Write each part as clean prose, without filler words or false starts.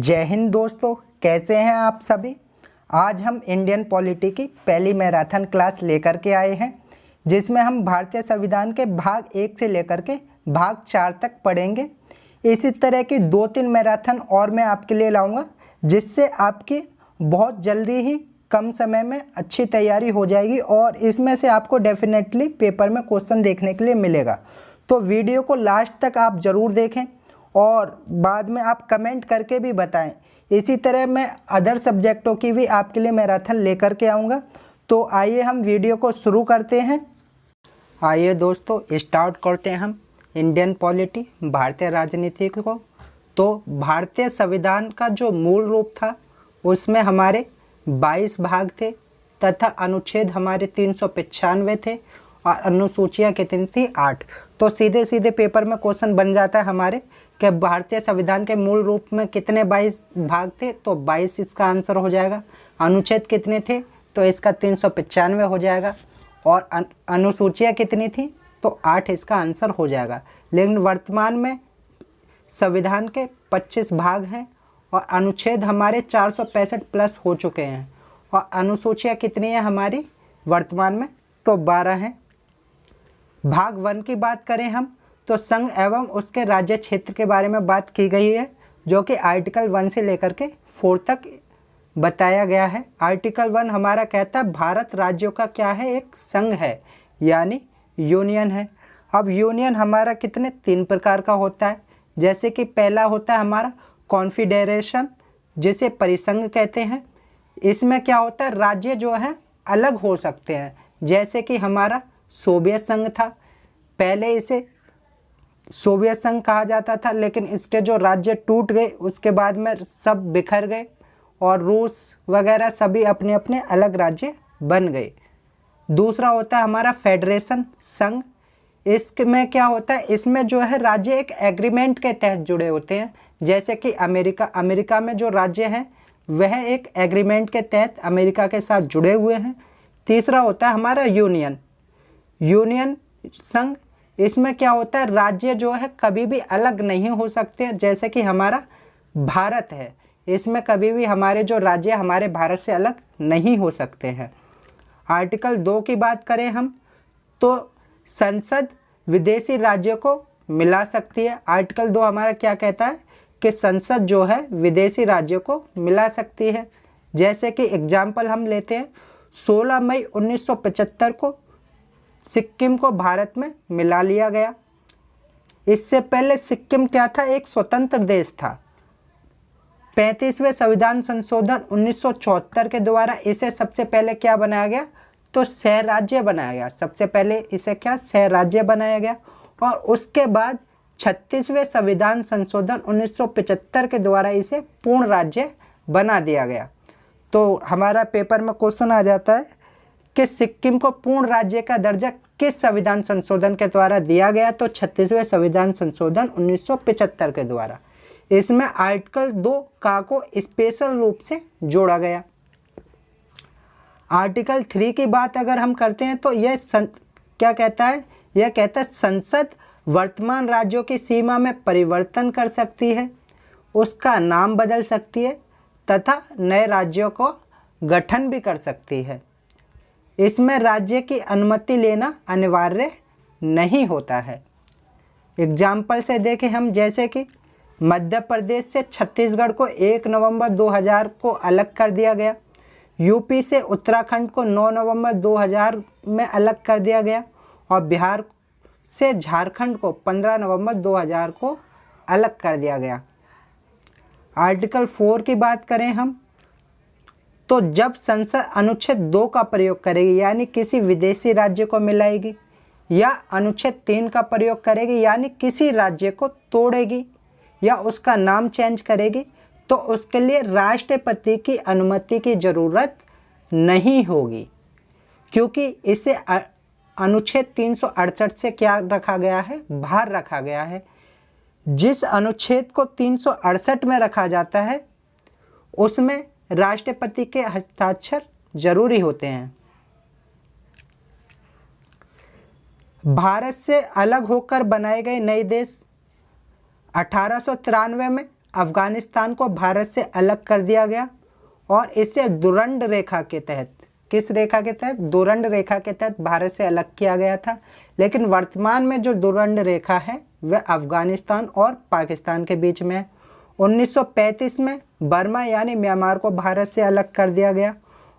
जय हिंद दोस्तों, कैसे हैं आप सभी। आज हम इंडियन पॉलिटी की पहली मैराथन क्लास लेकर के आए हैं, जिसमें हम भारतीय संविधान के भाग 1 से लेकर के भाग 4 तक पढ़ेंगे। इसी तरह की 2-3 मैराथन और मैं आपके लिए लाऊंगा, जिससे आपकी बहुत जल्दी ही कम समय में अच्छी तैयारी हो जाएगी और इसमें से आपको डेफिनेटली पेपर में क्वेश्चन देखने के लिए मिलेगा। तो वीडियो को लास्ट तक आप ज़रूर देखें और बाद में आप कमेंट करके भी बताएं। इसी तरह मैं अदर सब्जेक्टों की भी आपके लिए मैराथन लेकर के आऊँगा। तो आइए हम वीडियो को शुरू करते हैं। आइए दोस्तों, स्टार्ट करते हैं हम इंडियन पॉलिटी, भारतीय राजनीति को। तो भारतीय संविधान का जो मूल रूप था उसमें हमारे 22 भाग थे तथा अनुच्छेद हमारे 395 थे और अनुसूचियाँ कितनी थी? 8। तो सीधे सीधे पेपर में क्वेश्चन बन जाता है हमारे कि भारतीय संविधान के मूल रूप में कितने 22 भाग थे, तो 22 इसका आंसर हो जाएगा। अनुच्छेद कितने थे? तो इसका 395 हो जाएगा। और अनुसूचियाँ कितनी थी? तो 8 इसका आंसर हो जाएगा। लेकिन वर्तमान में संविधान के 25 भाग हैं और अनुच्छेद हमारे 465 प्लस हो चुके हैं। और अनुसूचियाँ कितनी हैं हमारी वर्तमान में? तो 12 हैं। भाग 1 की बात करें हम तो संघ एवं उसके राज्य क्षेत्र के बारे में बात की गई है, जो कि आर्टिकल 1 से लेकर के 4 तक बताया गया है। आर्टिकल 1 हमारा कहता है भारत राज्यों का क्या है? एक संघ है, यानी यूनियन है। अब यूनियन हमारा कितने 3 प्रकार का होता है। जैसे कि पहला होता है हमारा कॉन्फेडरेशन, जिसे परिसंघ कहते हैं। इसमें क्या होता है, राज्य जो है अलग हो सकते हैं। जैसे कि हमारा सोवियत संघ था, पहले इसे सोवियत संघ कहा जाता था, लेकिन इसके जो राज्य टूट गए उसके बाद में सब बिखर गए और रूस वगैरह सभी अपने अपने अलग राज्य बन गए। दूसरा होता है हमारा फेडरेशन संघ। इसमें क्या होता है, इसमें जो है राज्य एक एग्रीमेंट के तहत जुड़े होते हैं। जैसे कि अमेरिका में जो राज्य हैं वह एक एग्रीमेंट के तहत अमेरिका के साथ जुड़े हुए हैं। तीसरा होता है हमारा यूनियन संघ। इसमें क्या होता है, राज्य जो है कभी भी अलग नहीं हो सकते। जैसे कि हमारा भारत है, इसमें कभी भी हमारे जो राज्य हमारे भारत से अलग नहीं हो सकते हैं। आर्टिकल 2 की बात करें हम तो संसद विदेशी राज्यों को मिला सकती है। आर्टिकल 2 हमारा क्या कहता है कि संसद जो है विदेशी राज्यों को मिला सकती है। जैसे कि एग्जाम्पल हम लेते हैं, 16 मई 1975 को सिक्किम को भारत में मिला लिया गया। इससे पहले सिक्किम क्या था? एक स्वतंत्र देश था। 35वें संविधान संशोधन 1974 के द्वारा इसे सबसे पहले क्या बनाया गया? तो सह राज्य बनाया गया। सबसे पहले इसे क्या सह राज्य बनाया गया। और उसके बाद 36वें संविधान संशोधन 1975 के द्वारा इसे पूर्ण राज्य बना दिया गया। तो हमारा पेपर में क्वेश्चन आ जाता है कि सिक्किम को पूर्ण राज्य का दर्जा किस संविधान संशोधन के द्वारा दिया गया? तो 36वें संविधान संशोधन 1975 के द्वारा। इसमें आर्टिकल 2 का को स्पेशल रूप से जोड़ा गया। आर्टिकल 3 की बात अगर हम करते हैं तो यह क्या कहता है? यह कहता है संसद वर्तमान राज्यों की सीमा में परिवर्तन कर सकती है, उसका नाम बदल सकती है तथा नए राज्यों को गठन भी कर सकती है। इसमें राज्य की अनुमति लेना अनिवार्य नहीं होता है। एग्जाम्पल से देखें हम, जैसे कि मध्य प्रदेश से छत्तीसगढ़ को 1 नवंबर 2000 को अलग कर दिया गया। यूपी से उत्तराखंड को 9 नवंबर 2000 में अलग कर दिया गया और बिहार से झारखंड को 15 नवंबर 2000 को अलग कर दिया गया। आर्टिकल 4 की बात करें हम तो जब संसद अनुच्छेद 2 का प्रयोग करेगी, यानी किसी विदेशी राज्य को मिलाएगी, या अनुच्छेद 3 का प्रयोग करेगी, यानी किसी राज्य को तोड़ेगी या उसका नाम चेंज करेगी, तो उसके लिए राष्ट्रपति की अनुमति की ज़रूरत नहीं होगी, क्योंकि इसे अनुच्छेद 368 से क्या रखा गया है? बाहर रखा गया है। जिस अनुच्छेद को 368 में रखा जाता है उसमें राष्ट्रपति के हस्ताक्षर जरूरी होते हैं। भारत से अलग होकर बनाए गए नए देश 1893 में अफगानिस्तान को भारत से अलग कर दिया गया और इसे डुरंड रेखा के तहत, किस रेखा के तहत? डुरंड रेखा के तहत भारत से अलग किया गया था। लेकिन वर्तमान में जो डुरंड रेखा है वह अफगानिस्तान और पाकिस्तान के बीच में है। 1935 में बर्मा यानी म्यांमार को भारत से अलग कर दिया गया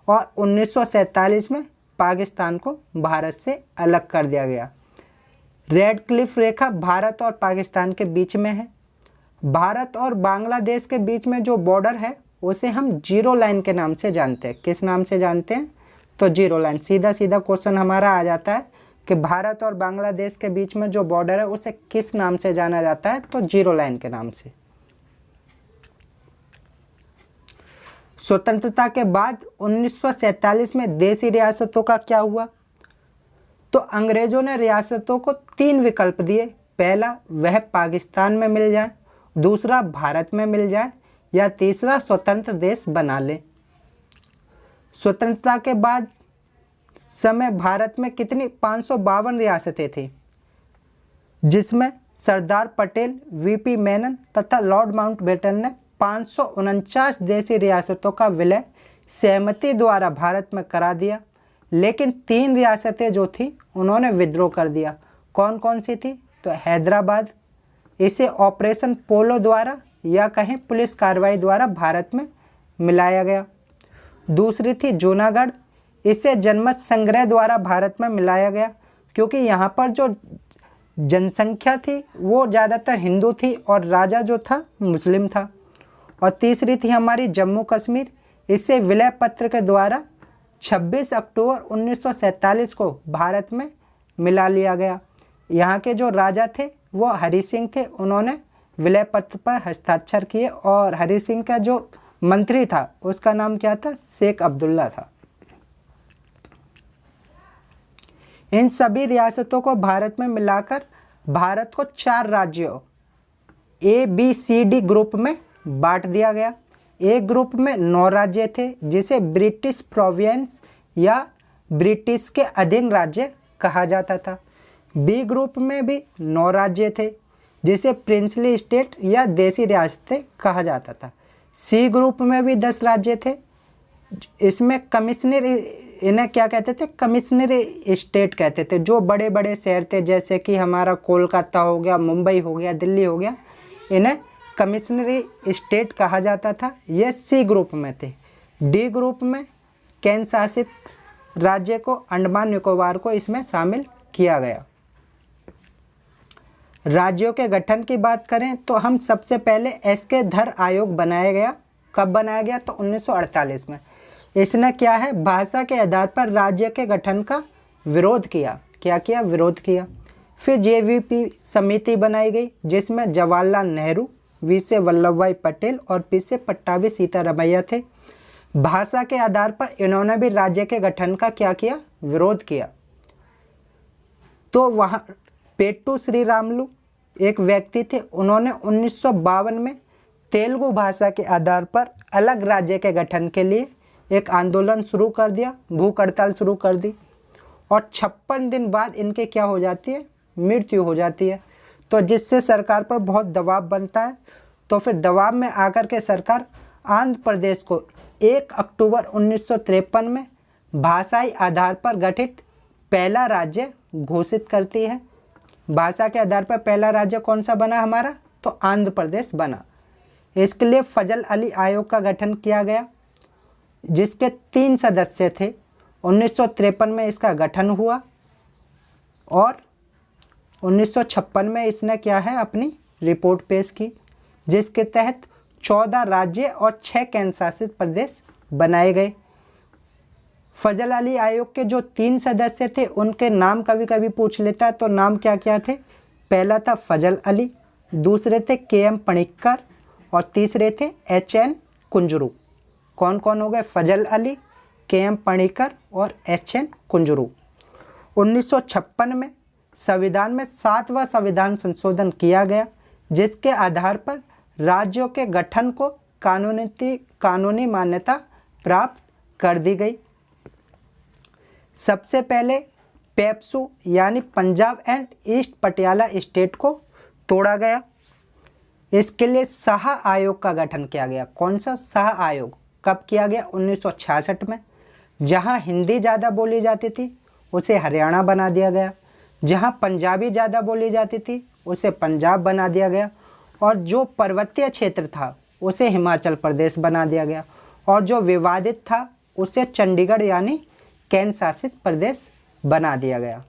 और 1947 में पाकिस्तान को भारत से अलग कर दिया गया। रेड क्लिफ रेखा भारत और पाकिस्तान के बीच में है। भारत और बांग्लादेश के बीच में जो बॉर्डर है उसे हम जीरो लाइन के नाम से जानते हैं। किस नाम से जानते हैं? तो जीरो लाइन। सीधा सीधा क्वेश्चन हमारा आ जाता है कि भारत और बांग्लादेश के बीच में जो बॉर्डर है उसे किस नाम से जाना जाता है? तो जीरो लाइन के नाम से। स्वतंत्रता के बाद 1947 में देशी रियासतों का क्या हुआ? तो अंग्रेजों ने रियासतों को 3 विकल्प दिए। पहला, वह पाकिस्तान में मिल जाए, दूसरा भारत में मिल जाए, या तीसरा स्वतंत्र देश बना ले। स्वतंत्रता के बाद समय भारत में कितनी 552 रियासतें थी, जिसमें सरदार पटेल, वीपी मेनन तथा लॉर्ड माउंटबेटन ने 549 देशी रियासतों का विलय सहमति द्वारा भारत में करा दिया। लेकिन 3 रियासतें जो थी उन्होंने विद्रोह कर दिया। कौन कौन सी थी? तो हैदराबाद, इसे ऑपरेशन पोलो द्वारा या कहीं पुलिस कार्रवाई द्वारा भारत में मिलाया गया। दूसरी थी जूनागढ़, इसे जनमत संग्रह द्वारा भारत में मिलाया गया क्योंकि यहाँ पर जो जनसंख्या थी वो ज़्यादातर हिंदू थी और राजा जो था मुस्लिम था। और तीसरी थी हमारी जम्मू कश्मीर, इसे विलय पत्र के द्वारा 26 अक्टूबर 1947 को भारत में मिला लिया गया। यहाँ के जो राजा थे वो हरि सिंह थे, उन्होंने विलय पत्र पर हस्ताक्षर किए और हरि सिंह का जो मंत्री था उसका नाम क्या था? शेख अब्दुल्ला था। इन सभी रियासतों को भारत में मिलाकर भारत को 4 राज्यों ABCD ग्रुप में बांट दिया गया। ए ग्रुप में 9 राज्य थे जिसे ब्रिटिश प्रोविंस या ब्रिटिश के अधीन राज्य कहा जाता था। बी ग्रुप में भी 9 राज्य थे जिसे प्रिंसली स्टेट या देशी रियासतें कहा जाता था। सी ग्रुप में भी 10 राज्य थे, इसमें कमिश्नर, इन्हें क्या कहते थे? कमिश्नरी स्टेट कहते थे। जो बड़े बड़े शहर थे जैसे कि हमारा कोलकाता हो गया, मुंबई हो गया, दिल्ली हो गया, इन्हें कमिश्नरी स्टेट कहा जाता था। ये सी ग्रुप में थे। डी ग्रुप में केंद्र शासित राज्य को, अंडमान निकोबार को इसमें शामिल किया गया। राज्यों के गठन की बात करें तो हम सबसे पहले एस.के. धर आयोग बनाया गया। कब बनाया गया? तो 1948 में। इसने क्या है? भाषा के आधार पर राज्य के गठन का विरोध किया। क्या किया? विरोध किया। फिर JVP समिति बनाई गई जिसमें जवाहरलाल नेहरू, V.C. वल्लभ भाई पटेल और P.C. पट्टाभी सीतारमैया थे। भाषा के आधार पर इन्होंने भी राज्य के गठन का क्या किया? विरोध किया। तो वहाँ पेट्टू श्रीरामुलु एक व्यक्ति थे, उन्होंने 1952 में तेलुगु भाषा के आधार पर अलग राज्य के गठन के लिए एक आंदोलन शुरू कर दिया, भूख हड़ताल शुरू कर दी और 56 दिन बाद इनके क्या हो जाती है? मृत्यु हो जाती है। तो जिससे सरकार पर बहुत दबाव बनता है। तो फिर दबाव में आकर के सरकार आंध्र प्रदेश को 1 अक्टूबर 1953 में भाषाई आधार पर गठित पहला राज्य घोषित करती है। भाषा के आधार पर पहला राज्य कौन सा बना हमारा? तो आंध्र प्रदेश बना। इसके लिए फजल अली आयोग का गठन किया गया जिसके 3 सदस्य थे। 1953 में इसका गठन हुआ और 1956 में इसने क्या है? अपनी रिपोर्ट पेश की जिसके तहत 14 राज्य और 6 केंद्र शासित प्रदेश बनाए गए। फजल अली आयोग के जो 3 सदस्य थे उनके नाम कभी कभी पूछ लेता है, तो नाम क्या क्या थे? पहला था फजल अली, दूसरे थे KM पणिक्कर और तीसरे थे HN कुंजरू। कौन कौन हो गए? फजल अली, KM पणिक्कर और HN कुंजरू। 1956 में संविधान में 7वां संविधान संशोधन किया गया जिसके आधार पर राज्यों के गठन को कानूनी मान्यता प्राप्त कर दी गई। सबसे पहले पेप्सू यानी Punjab and east Patiala state को तोड़ा गया। इसके लिए शाह आयोग का गठन किया गया। कौन सा शाह आयोग? कब किया गया? 1966 में। जहां हिंदी ज़्यादा बोली जाती थी उसे हरियाणा बना दिया गया, जहां पंजाबी ज़्यादा बोली जाती थी उसे पंजाब बना दिया गया, और जो पर्वतीय क्षेत्र था उसे हिमाचल प्रदेश बना दिया गया, और जो विवादित था उसे चंडीगढ़ यानी केंद्र शासित प्रदेश बना दिया गया।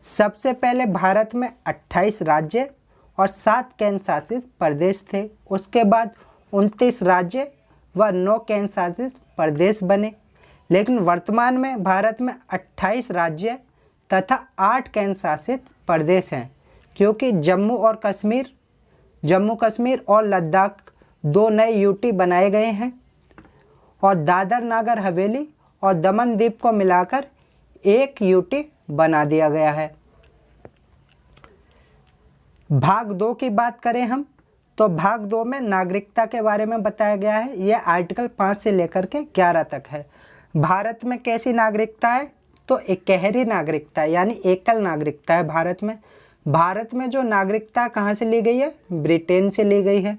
सबसे पहले भारत में 28 राज्य और 7 केंद्र शासित प्रदेश थे। उसके बाद 29 राज्य व 9 केंद्र शासित प्रदेश बने। लेकिन वर्तमान में भारत में 28 राज्य तथा 8 केंद्र शासित प्रदेश हैं, क्योंकि जम्मू कश्मीर और लद्दाख 2 नए यूटी बनाए गए हैं, और दादर नागर हवेली और दमन द्वीप को मिलाकर 1 यूटी बना दिया गया है। भाग 2 की बात करें हम तो भाग 2 में नागरिकता के बारे में बताया गया है। यह आर्टिकल 5 से लेकर के 11 तक है। भारत में कैसी नागरिकता है? तो एकहरी नागरिकता यानी एकल नागरिकता है भारत में। भारत में जो नागरिकता कहाँ से ली गई है? ब्रिटेन से ली गई है।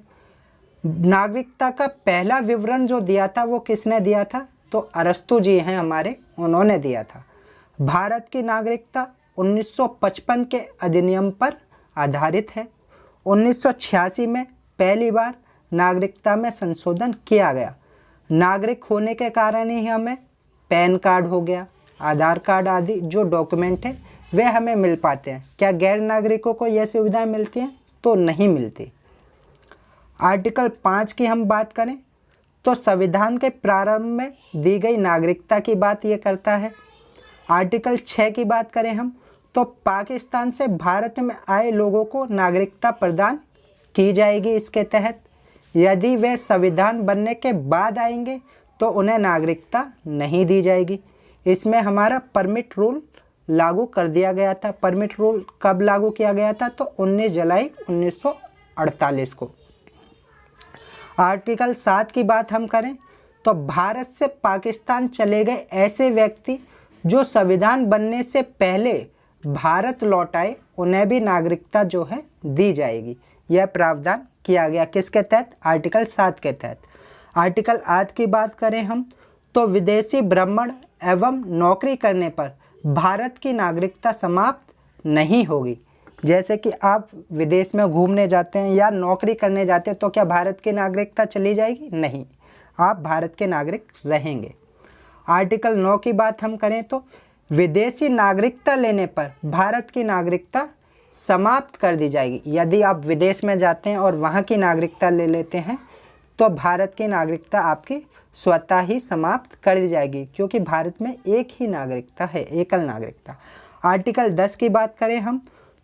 नागरिकता का पहला विवरण जो दिया था वो किसने दिया था? तो अरस्तु जी हैं हमारे, उन्होंने दिया था। भारत की नागरिकता 1955 के अधिनियम पर आधारित है। 1986 में पहली बार नागरिकता में संशोधन किया गया। नागरिक होने के कारण ही हमें पैन कार्ड हो गया, आधार कार्ड आदि जो डॉक्यूमेंट है वे हमें मिल पाते हैं। क्या गैर नागरिकों को यह सुविधाएं मिलती हैं? तो नहीं मिलती। आर्टिकल 5 की हम बात करें तो संविधान के प्रारंभ में दी गई नागरिकता की बात ये करता है। आर्टिकल 6 की बात करें हम तो पाकिस्तान से भारत में आए लोगों को नागरिकता प्रदान की जाएगी। इसके तहत यदि वे संविधान बनने के बाद आएंगे तो उन्हें नागरिकता नहीं दी जाएगी। इसमें हमारा परमिट रूल लागू कर दिया गया था। परमिट रूल कब लागू किया गया था? तो 19 जुलाई 1948 को। आर्टिकल 7 की बात हम करें तो भारत से पाकिस्तान चले गए ऐसे व्यक्ति जो संविधान बनने से पहले भारत लौट आए, उन्हें भी नागरिकता जो है दी जाएगी। यह प्रावधान किया गया किसके तहत? आर्टिकल 7 के तहत। आर्टिकल 8 की बात करें हम तो विदेशी भ्रमण एवं नौकरी करने पर भारत की नागरिकता समाप्त नहीं होगी। जैसे कि आप विदेश में घूमने जाते हैं या नौकरी करने जाते हैं तो क्या भारत की नागरिकता चली जाएगी? नहीं, आप भारत के नागरिक रहेंगे। आर्टिकल 9 की बात हम करें तो विदेशी नागरिकता लेने पर भारत की नागरिकता समाप्त कर दी जाएगी। यदि आप विदेश में जाते हैं और वहाँ की नागरिकता ले लेते हैं तो भारत की नागरिकता आपकी स्वतः ही समाप्त कर दी जाएगी, क्योंकि भारत में एक ही नागरिकता है, एकल नागरिकता। आर्टिकल 10 की बात करें हम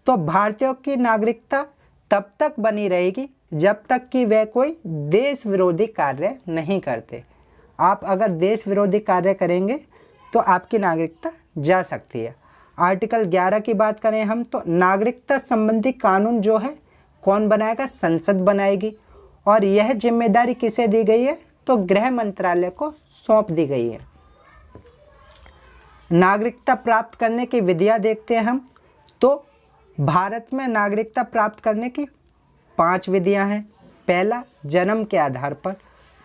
तो भारतीयों की नागरिकता तब तक बनी रहेगी जब तक कि वे कोई देश विरोधी कार्य नहीं करते। आप अगर देश विरोधी कार्य करेंगे तो आपकी नागरिकता जा सकती है। आर्टिकल 11 की बात करें हम तो नागरिकता संबंधी कानून जो है कौन बनाएगा? संसद बनाएगी। और यह जिम्मेदारी किसे दी गई है? तो गृह मंत्रालय को सौंप दी गई है। नागरिकता प्राप्त करने की विधियां देखते हैं हम तो भारत में नागरिकता प्राप्त करने की 5 विधियां हैं। पहला, जन्म के आधार पर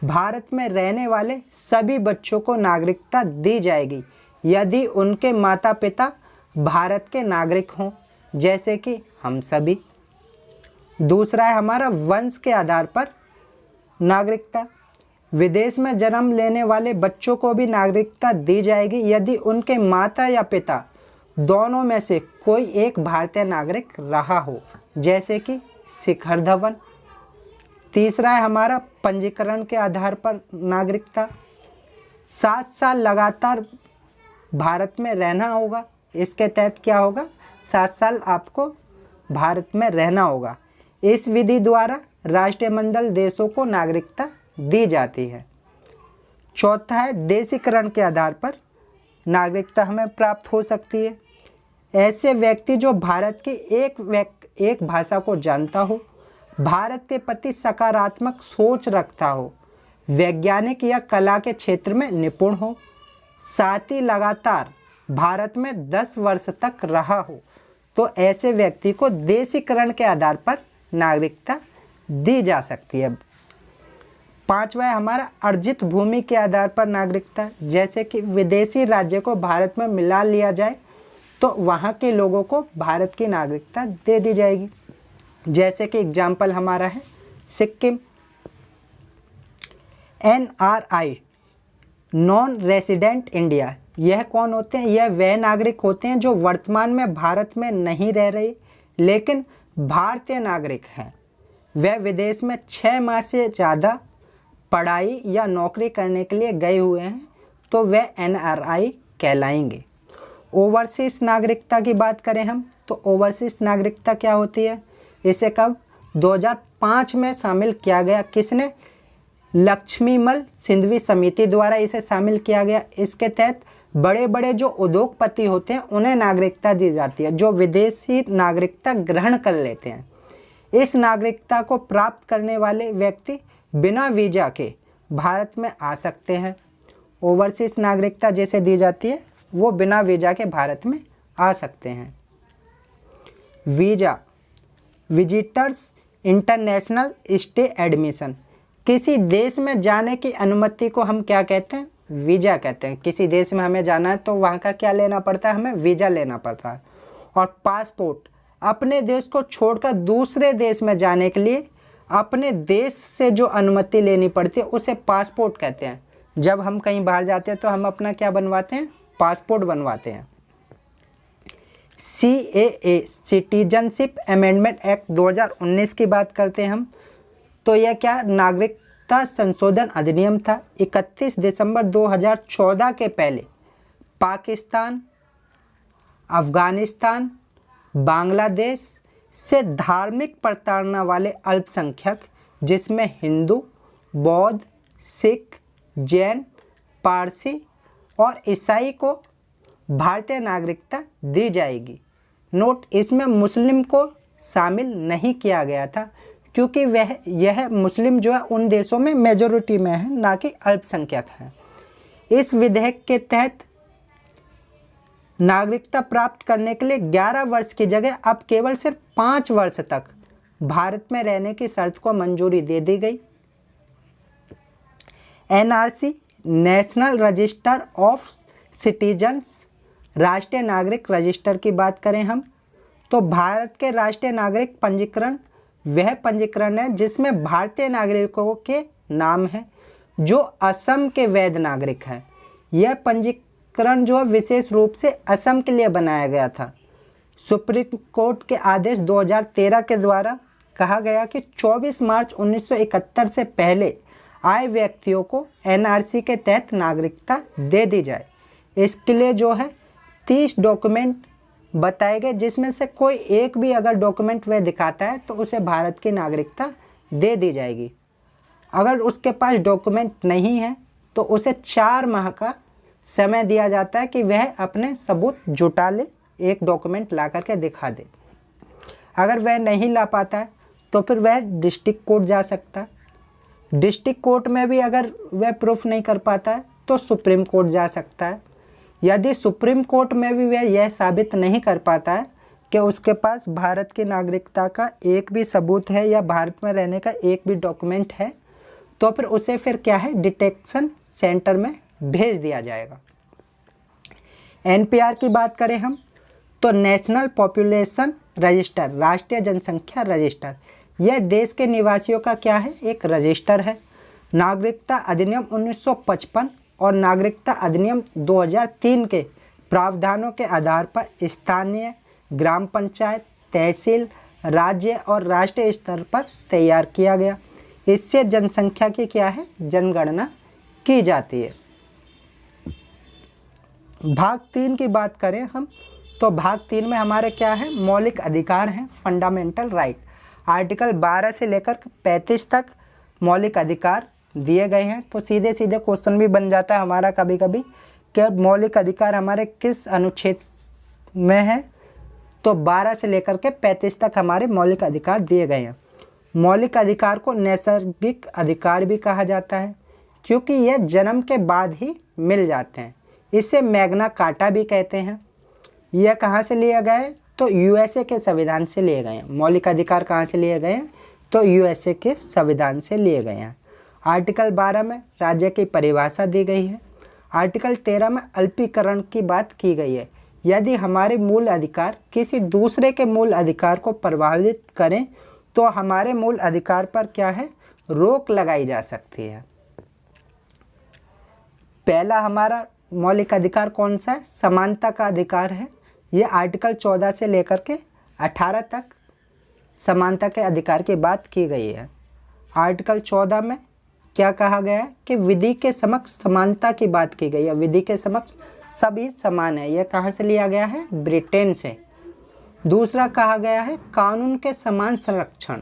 भारत में रहने वाले सभी बच्चों को नागरिकता दी जाएगी यदि उनके माता पिता भारत के नागरिक हों, जैसे कि हम सभी। दूसरा है हमारा वंश के आधार पर नागरिकता। विदेश में जन्म लेने वाले बच्चों को भी नागरिकता दी जाएगी यदि उनके माता या पिता दोनों में से कोई एक भारतीय नागरिक रहा हो, जैसे कि शिखर धवन। तीसरा है हमारा पंजीकरण के आधार पर नागरिकता। 7 साल लगातार भारत में रहना होगा। इसके तहत क्या होगा? 7 साल आपको भारत में रहना होगा। इस विधि द्वारा राष्ट्रमंडल देशों को नागरिकता दी जाती है। चौथा है देशीकरण के आधार पर नागरिकता हमें प्राप्त हो सकती है। ऐसे व्यक्ति जो भारत की एक भाषा को जानता हो, भारत के प्रति सकारात्मक सोच रखता हो, वैज्ञानिक या कला के क्षेत्र में निपुण हो, साथ ही लगातार भारत में 10 वर्ष तक रहा हो, तो ऐसे व्यक्ति को देशीकरण के आधार पर नागरिकता दी जा सकती है। पांचवा है हमारा अर्जित भूमि के आधार पर नागरिकता, जैसे कि विदेशी राज्य को भारत में मिला लिया जाए तो वहाँ के लोगों को भारत की नागरिकता दे दी जाएगी। जैसे कि एग्जाम्पल हमारा है Sikkim. NRI non resident India, यह कौन होते हैं? यह वह नागरिक होते हैं जो वर्तमान में भारत में नहीं रह रहे लेकिन भारतीय नागरिक हैं। वह विदेश में 6 माह से ज़्यादा पढ़ाई या नौकरी करने के लिए गए हुए हैं तो वह NRI कहलाएंगे। ओवरसीज नागरिकता की बात करें हम तो ओवरसीज नागरिकता क्या होती है? इसे कब 2005 में शामिल किया गया। किसने? लक्ष्मीमल सिंधवी समिति द्वारा इसे शामिल किया गया। इसके तहत बड़े बड़े जो उद्योगपति होते हैं उन्हें नागरिकता दी जाती है, जो विदेशी नागरिकता ग्रहण कर लेते हैं। इस नागरिकता को प्राप्त करने वाले व्यक्ति बिना वीज़ा के भारत में आ सकते हैं। ओवरसीज नागरिकता जैसे दी जाती है वो बिना वीज़ा के भारत में आ सकते हैं। Visa, visitors international stay admission, किसी देश में जाने की अनुमति को हम क्या कहते हैं? वीज़ा कहते हैं। किसी देश में हमें जाना है तो वहाँ का क्या लेना पड़ता है? हमें वीज़ा लेना पड़ता है। और पासपोर्ट, अपने देश को छोड़कर दूसरे देश में जाने के लिए अपने देश से जो अनुमति लेनी पड़ती है उसे पासपोर्ट कहते हैं। जब हम कहीं बाहर जाते हैं तो हम अपना क्या बनवाते हैं? पासपोर्ट बनवाते हैं। CAA सिटीजनशिप अमेंडमेंट एक्ट 2019 की बात करते हैं हम तो यह क्या? नागरिकता संशोधन अधिनियम था। 31 दिसंबर 2014 के पहले पाकिस्तान, अफगानिस्तान, बांग्लादेश से धार्मिक प्रताड़ना वाले अल्पसंख्यक जिसमें हिंदू, बौद्ध, सिख, जैन, पारसी और ईसाई को भारतीय नागरिकता दी जाएगी। नोट, इसमें मुस्लिम को शामिल नहीं किया गया था क्योंकि यह मुस्लिम जो है उन देशों में मेजॉरिटी में है, ना कि अल्पसंख्यक है। इस विधेयक के तहत नागरिकता प्राप्त करने के लिए 11 वर्ष की जगह अब केवल सिर्फ 5 वर्ष तक भारत में रहने की शर्त को मंजूरी दे दी गई। NRC national register of citizens, राष्ट्रीय नागरिक रजिस्टर की बात करें हम तो भारत के राष्ट्रीय नागरिक पंजीकरण वह पंजीकरण है जिसमें भारतीय नागरिकों के नाम हैं जो असम के वैध नागरिक हैं। यह पंजीकरण जो विशेष रूप से असम के लिए बनाया गया था। सुप्रीम कोर्ट के आदेश 2013 के द्वारा कहा गया कि 24 मार्च 1971 से पहले आए व्यक्तियों को NRC के तहत नागरिकता दे दी जाए। इसके लिए जो है 30 डॉक्यूमेंट बताए गए जिसमें से कोई एक भी अगर डॉक्यूमेंट वह दिखाता है तो उसे भारत की नागरिकता दे दी जाएगी। अगर उसके पास डॉक्यूमेंट नहीं है तो उसे 4 माह का समय दिया जाता है कि वह अपने सबूत जुटा ले, एक डॉक्यूमेंट ला करके दिखा दे। अगर वह नहीं ला पाता है तो फिर वह डिस्ट्रिक्ट कोर्ट जा सकता है। डिस्ट्रिक्ट कोर्ट में भी अगर वह प्रूफ नहीं कर पाता है तो सुप्रीम कोर्ट जा सकता है। यदि सुप्रीम कोर्ट में भी वह यह साबित नहीं कर पाता है कि उसके पास भारत की नागरिकता का एक भी सबूत है या भारत में रहने का एक भी डॉक्यूमेंट है तो फिर उसे क्या है, डिटेक्शन सेंटर में भेज दिया जाएगा। NPR की बात करें हम तो नेशनल पॉपुलेशन रजिस्टर, राष्ट्रीय जनसंख्या रजिस्टर, यह देश के निवासियों का क्या है, एक रजिस्टर है। नागरिकता अधिनियम 1955 और नागरिकता अधिनियम 2003 के प्रावधानों के आधार पर स्थानीय, ग्राम पंचायत, तहसील, राज्य और राष्ट्रीय स्तर पर तैयार किया गया। इससे जनसंख्या की क्या है, जनगणना की जाती है। भाग 3 की बात करें हम तो भाग 3 में हमारे क्या है, मौलिक अधिकार हैं, फंडामेंटल राइट। आर्टिकल 12 से लेकर 35 तक मौलिक अधिकार दिए गए हैं। तो सीधे सीधे क्वेश्चन भी बन जाता है हमारा कभी कभी कि मौलिक अधिकार हमारे किस अनुच्छेद में है, तो 12 से लेकर के 35 तक हमारे मौलिक अधिकार दिए गए हैं। मौलिक अधिकार को नैसर्गिक अधिकार भी कहा जाता है क्योंकि यह जन्म के बाद ही मिल जाते हैं। इसे मैग्ना कार्टा भी कहते हैं। यह कहाँ से लिए गए, तो USA के संविधान से लिए गए हैं। मौलिक अधिकार कहाँ से लिए गए हैं, तो यूएसए के संविधान से लिए गए हैं। आर्टिकल 12 में राज्य की परिभाषा दी गई है। आर्टिकल 13 में अल्पीकरण की बात की गई है। यदि हमारे मूल अधिकार किसी दूसरे के मूल अधिकार को प्रभावित करें तो हमारे मूल अधिकार पर क्या है, रोक लगाई जा सकती है। पहला हमारा मौलिक अधिकार कौन सा है, समानता का अधिकार है। ये आर्टिकल 14 से लेकर के 18 तक समानता के अधिकार की बात की गई है। आर्टिकल 14 में क्या कहा गया है कि विधि के समक्ष समानता की बात की गई है। विधि के समक्ष सभी समान है। यह कहाँ से लिया गया है, ब्रिटेन से। दूसरा कहा गया है कानून के समान संरक्षण।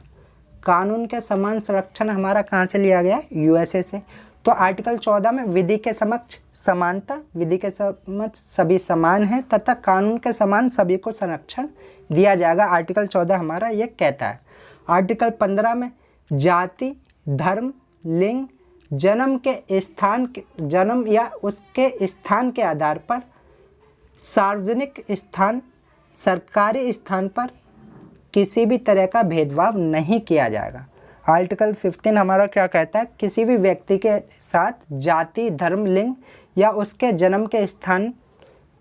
कानून के समान संरक्षण हमारा कहाँ से लिया गया है, यूएसए से। तो आर्टिकल 14 में विधि के समक्ष समानता, विधि के समक्ष सभी समान हैं तथा कानून के समान सभी को संरक्षण दिया जाएगा। आर्टिकल 14 हमारा ये कहता है। आर्टिकल 15 में जाति, धर्म, लिंग, जन्म या उसके स्थान के आधार पर सार्वजनिक स्थान, सरकारी स्थान पर किसी भी तरह का भेदभाव नहीं किया जाएगा। आर्टिकल 15 हमारा क्या कहता है, किसी भी व्यक्ति के साथ जाति, धर्म, लिंग या उसके जन्म के स्थान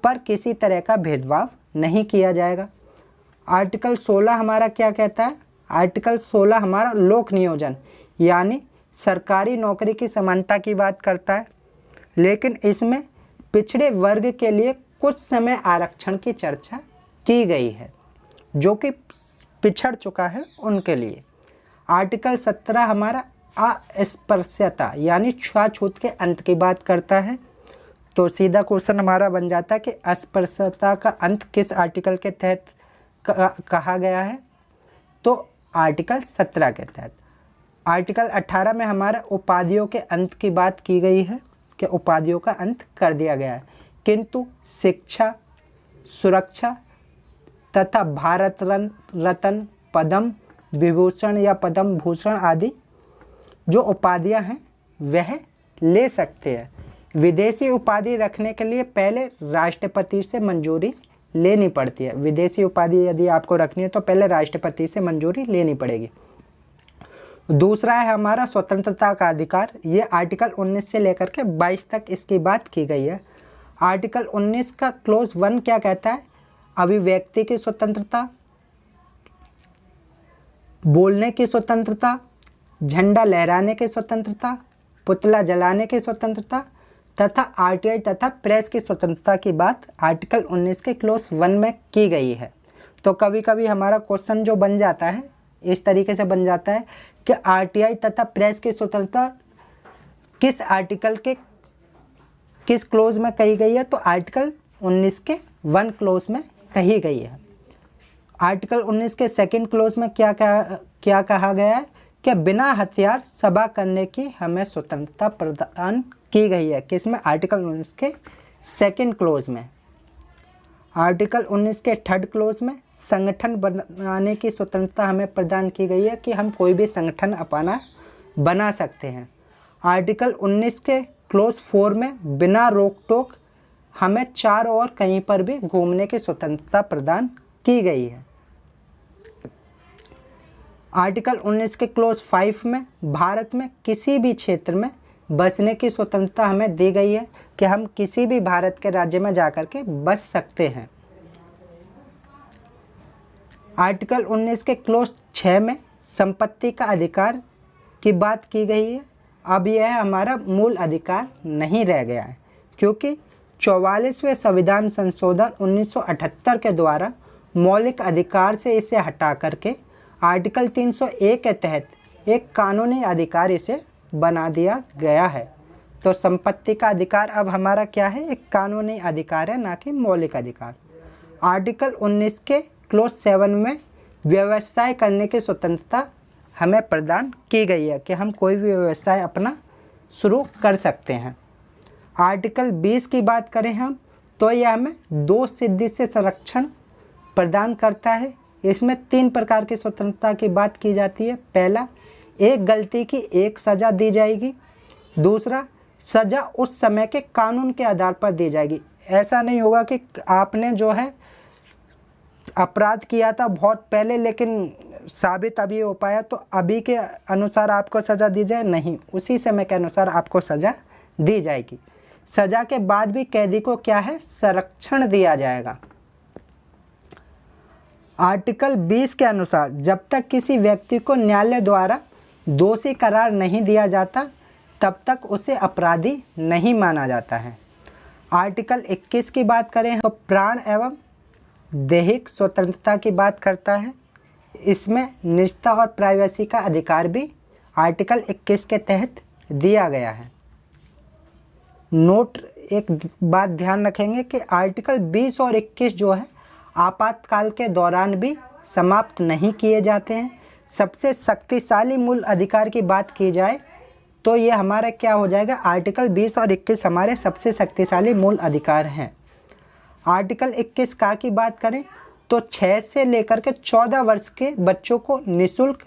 पर किसी तरह का भेदभाव नहीं किया जाएगा। आर्टिकल 16 हमारा क्या कहता है, आर्टिकल 16 हमारा लोक नियोजन यानी सरकारी नौकरी की समानता की बात करता है, लेकिन इसमें पिछड़े वर्ग के लिए कुछ समय आरक्षण की चर्चा की गई है, जो कि पिछड़ चुका है उनके लिए। आर्टिकल 17 हमारा अस्पृश्यता यानी छुआछूत के अंत की बात करता है। तो सीधा क्वेश्चन हमारा बन जाता है कि अस्पृश्यता का अंत किस आर्टिकल के तहत कहा गया है, तो आर्टिकल 17 के तहत। आर्टिकल 18 में हमारा उपाधियों के अंत की बात की गई है कि उपाधियों का अंत कर दिया गया है, किंतु शिक्षा, सुरक्षा तथा भारत रत्न, पद्म विभूषण या पद्म भूषण आदि जो उपाधियां हैं वह ले सकते हैं। विदेशी उपाधि रखने के लिए पहले राष्ट्रपति से मंजूरी लेनी पड़ती है। विदेशी उपाधि यदि आपको रखनी है तो पहले राष्ट्रपति से मंजूरी लेनी पड़ेगी। दूसरा है हमारा स्वतंत्रता का अधिकार। ये आर्टिकल 19 से लेकर के 22 तक इसकी बात की गई है। आर्टिकल 19 का क्लोज 1 क्या कहता है, अभिव्यक्ति की स्वतंत्रता, बोलने की स्वतंत्रता, झंडा लहराने की स्वतंत्रता, पुतला जलाने की स्वतंत्रता तथा आरटीआई तथा प्रेस की स्वतंत्रता की बात आर्टिकल 19 के क्लोज 1 में की गई है। तो कभी कभी हमारा क्वेश्चन जो बन जाता है इस तरीके से बन जाता है कि आरटीआई तथा प्रेस की स्वतंत्रता किस आर्टिकल के किस क्लोज में कही गई है, तो आर्टिकल 19 के 1 क्लोज में कही गई है। आर्टिकल 19 के 2 क्लोज में क्या कहा गया है कि बिना हथियार सभा करने की हमें स्वतंत्रता प्रदान की गई है। किसमें, आर्टिकल 19 के 2 क्लोज में। आर्टिकल 19 के 3 क्लोज में संगठन बनाने की स्वतंत्रता हमें प्रदान की गई है कि हम कोई भी संगठन अपना बना सकते हैं। आर्टिकल 19 के क्लोज 4 में बिना रोक टोक हमें चार और कहीं पर भी घूमने की स्वतंत्रता प्रदान की गई है। आर्टिकल 19 के क्लोज 5 में भारत में किसी भी क्षेत्र में बसने की स्वतंत्रता हमें दी गई है कि हम किसी भी भारत के राज्य में जाकर के बस सकते हैं। आर्टिकल 19 के क्लोज 6 में संपत्ति का अधिकार की बात की गई है। अब यह हमारा मूल अधिकार नहीं रह गया है, क्योंकि 44वें संविधान संशोधन 1978 के द्वारा मौलिक अधिकार से इसे हटा करके आर्टिकल 301 के तहत एक कानूनी अधिकार इसे बना दिया गया है। तो संपत्ति का अधिकार अब हमारा क्या है, एक कानूनी अधिकार है, ना कि मौलिक अधिकार। आर्टिकल 19 के क्लोज 7 में व्यवसाय करने की स्वतंत्रता हमें प्रदान की गई है कि हम कोई भी व्यवसाय अपना शुरू कर सकते हैं। आर्टिकल 20 की बात करें हम तो यह हमें 2 सिद्धि से संरक्षण प्रदान करता है। इसमें 3 प्रकार की स्वतंत्रता की बात की जाती है। पहला, एक गलती की एक सज़ा दी जाएगी। दूसरा, सज़ा उस समय के कानून के आधार पर दी जाएगी। ऐसा नहीं होगा कि आपने जो है अपराध किया था बहुत पहले, लेकिन साबित अभी हो पाया तो अभी के अनुसार आपको सज़ा दी जाए, नहीं, उसी समय के अनुसार आपको सज़ा दी जाएगी। सज़ा के बाद भी कैदी को क्या है, संरक्षण दिया जाएगा। आर्टिकल 20 के अनुसार जब तक किसी व्यक्ति को न्यायालय द्वारा दोषी करार नहीं दिया जाता तब तक उसे अपराधी नहीं माना जाता है। आर्टिकल 21 की बात करें तो प्राण एवं दैहिक स्वतंत्रता की बात करता है। इसमें निजता और प्राइवेसी का अधिकार भी आर्टिकल 21 के तहत दिया गया है। नोट एक बात ध्यान रखेंगे कि आर्टिकल 20 और 21 जो है आपातकाल के दौरान भी समाप्त नहीं किए जाते हैं। सबसे शक्तिशाली मूल अधिकार की बात की जाए तो ये हमारा क्या हो जाएगा, आर्टिकल 20 और 21 हमारे सबसे शक्तिशाली मूल अधिकार हैं। आर्टिकल 21 का की बात करें तो 6 से लेकर के 14 वर्ष के बच्चों को निःशुल्क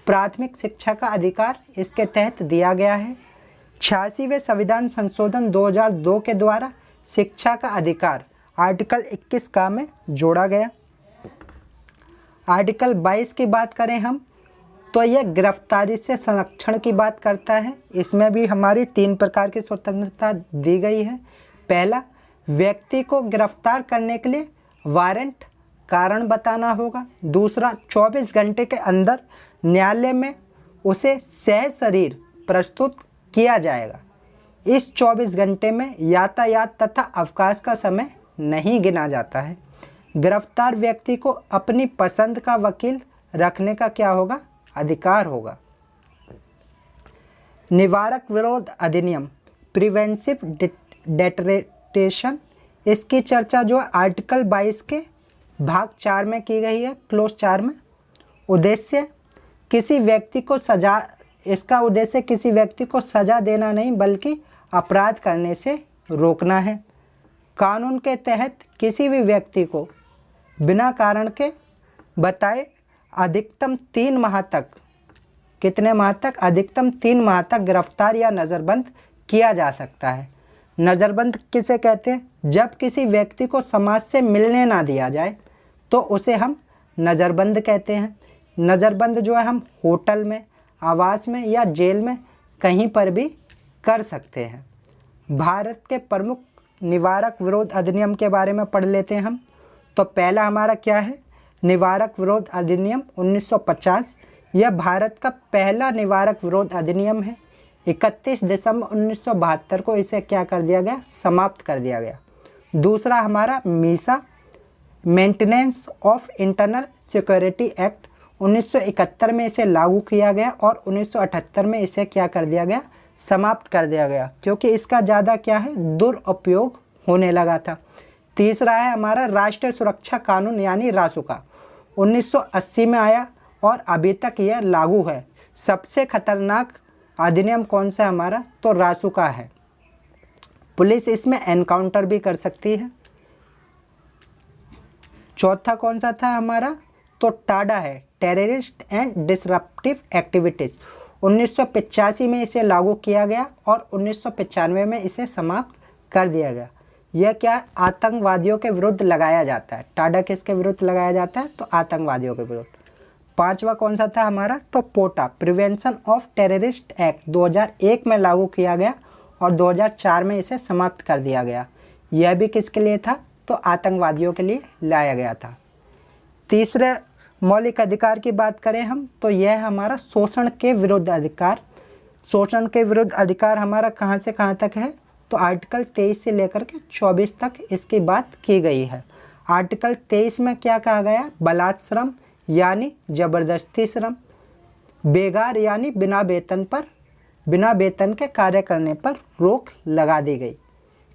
प्राथमिक शिक्षा का अधिकार इसके तहत दिया गया है। 86वें संविधान संशोधन 2002 के द्वारा शिक्षा का अधिकार आर्टिकल 21 का में जोड़ा गया। आर्टिकल 22 की बात करें हम तो यह गिरफ्तारी से संरक्षण की बात करता है। इसमें भी हमारी 3 प्रकार की स्वतंत्रता दी गई है। पहला, व्यक्ति को गिरफ्तार करने के लिए वारंट कारण बताना होगा। दूसरा, 24 घंटे के अंदर न्यायालय में उसे सशरीर प्रस्तुत किया जाएगा। इस 24 घंटे में यातायात तथा अवकाश का समय नहीं गिना जाता है। गिरफ्तार व्यक्ति को अपनी पसंद का वकील रखने का क्या होगा, अधिकार होगा। निवारक विरोध अधिनियम प्रिवेंटिव डेटेंशन, इसकी चर्चा जो है आर्टिकल 22 के भाग 4 में की गई है, क्लोज 4 में। उद्देश्य किसी व्यक्ति को सजा, इसका उद्देश्य किसी व्यक्ति को सजा देना नहीं बल्कि अपराध करने से रोकना है। कानून के तहत किसी भी व्यक्ति को बिना कारण के बताए अधिकतम 3 माह तक, कितने माह तक, अधिकतम 3 माह तक गिरफ्तार या नज़रबंद किया जा सकता है। नज़रबंद किसे कहते हैं, जब किसी व्यक्ति को समाज से मिलने ना दिया जाए तो उसे हम नज़रबंद कहते हैं। नज़रबंद जो है हम होटल में, आवास में या जेल में कहीं पर भी कर सकते हैं। भारत के प्रमुख निवारक विरोध अधिनियम के बारे में पढ़ लेते हैं हम। तो पहला हमारा क्या है, निवारक विरोध अधिनियम 1950। यह भारत का पहला निवारक विरोध अधिनियम है। 31 दिसंबर 1972 को इसे क्या कर दिया गया, समाप्त कर दिया गया। दूसरा हमारा Misa maintenance of internal security act 1971 में इसे लागू किया गया और 1978 में इसे क्या कर दिया गया, समाप्त कर दिया गया, क्योंकि इसका ज़्यादा क्या है, दुरुपयोग होने लगा था। तीसरा है हमारा राष्ट्रीय सुरक्षा कानून यानी रासुका, 1980 में आया और अभी तक यह लागू है। सबसे खतरनाक अधिनियम कौन सा हमारा, तो रासुका है। पुलिस इसमें एनकाउंटर भी कर सकती है। चौथा कौन सा था हमारा, तो टाडा है, टेररिस्ट एंड डिसरप्टिव एक्टिविटीज़। 1985 में इसे लागू किया गया और 1995 में इसे समाप्त कर दिया गया। यह क्या, आतंकवादियों के विरुद्ध लगाया जाता है। टाडा किसके विरुद्ध लगाया जाता है, तो आतंकवादियों के विरुद्ध। पांचवा कौन सा था हमारा, तो पोटा प्रिवेंशन ऑफ टेररिस्ट एक्ट 2001 में लागू किया गया और 2004 में इसे समाप्त कर दिया गया। यह भी किसके लिए था, तो आतंकवादियों के लिए लाया गया था। तीसरे मौलिक अधिकार की बात करें हम तो यह हमारा शोषण के विरुद्ध अधिकार। शोषण के विरुद्ध अधिकार हमारा कहाँ से कहाँ तक है, तो आर्टिकल 23 से लेकर के 24 तक इसकी बात की गई है। आर्टिकल 23 में क्या कहा गया, बलात्श्रम यानी जबरदस्ती श्रम, बेगार यानी बिना वेतन के कार्य करने पर रोक लगा दी गई।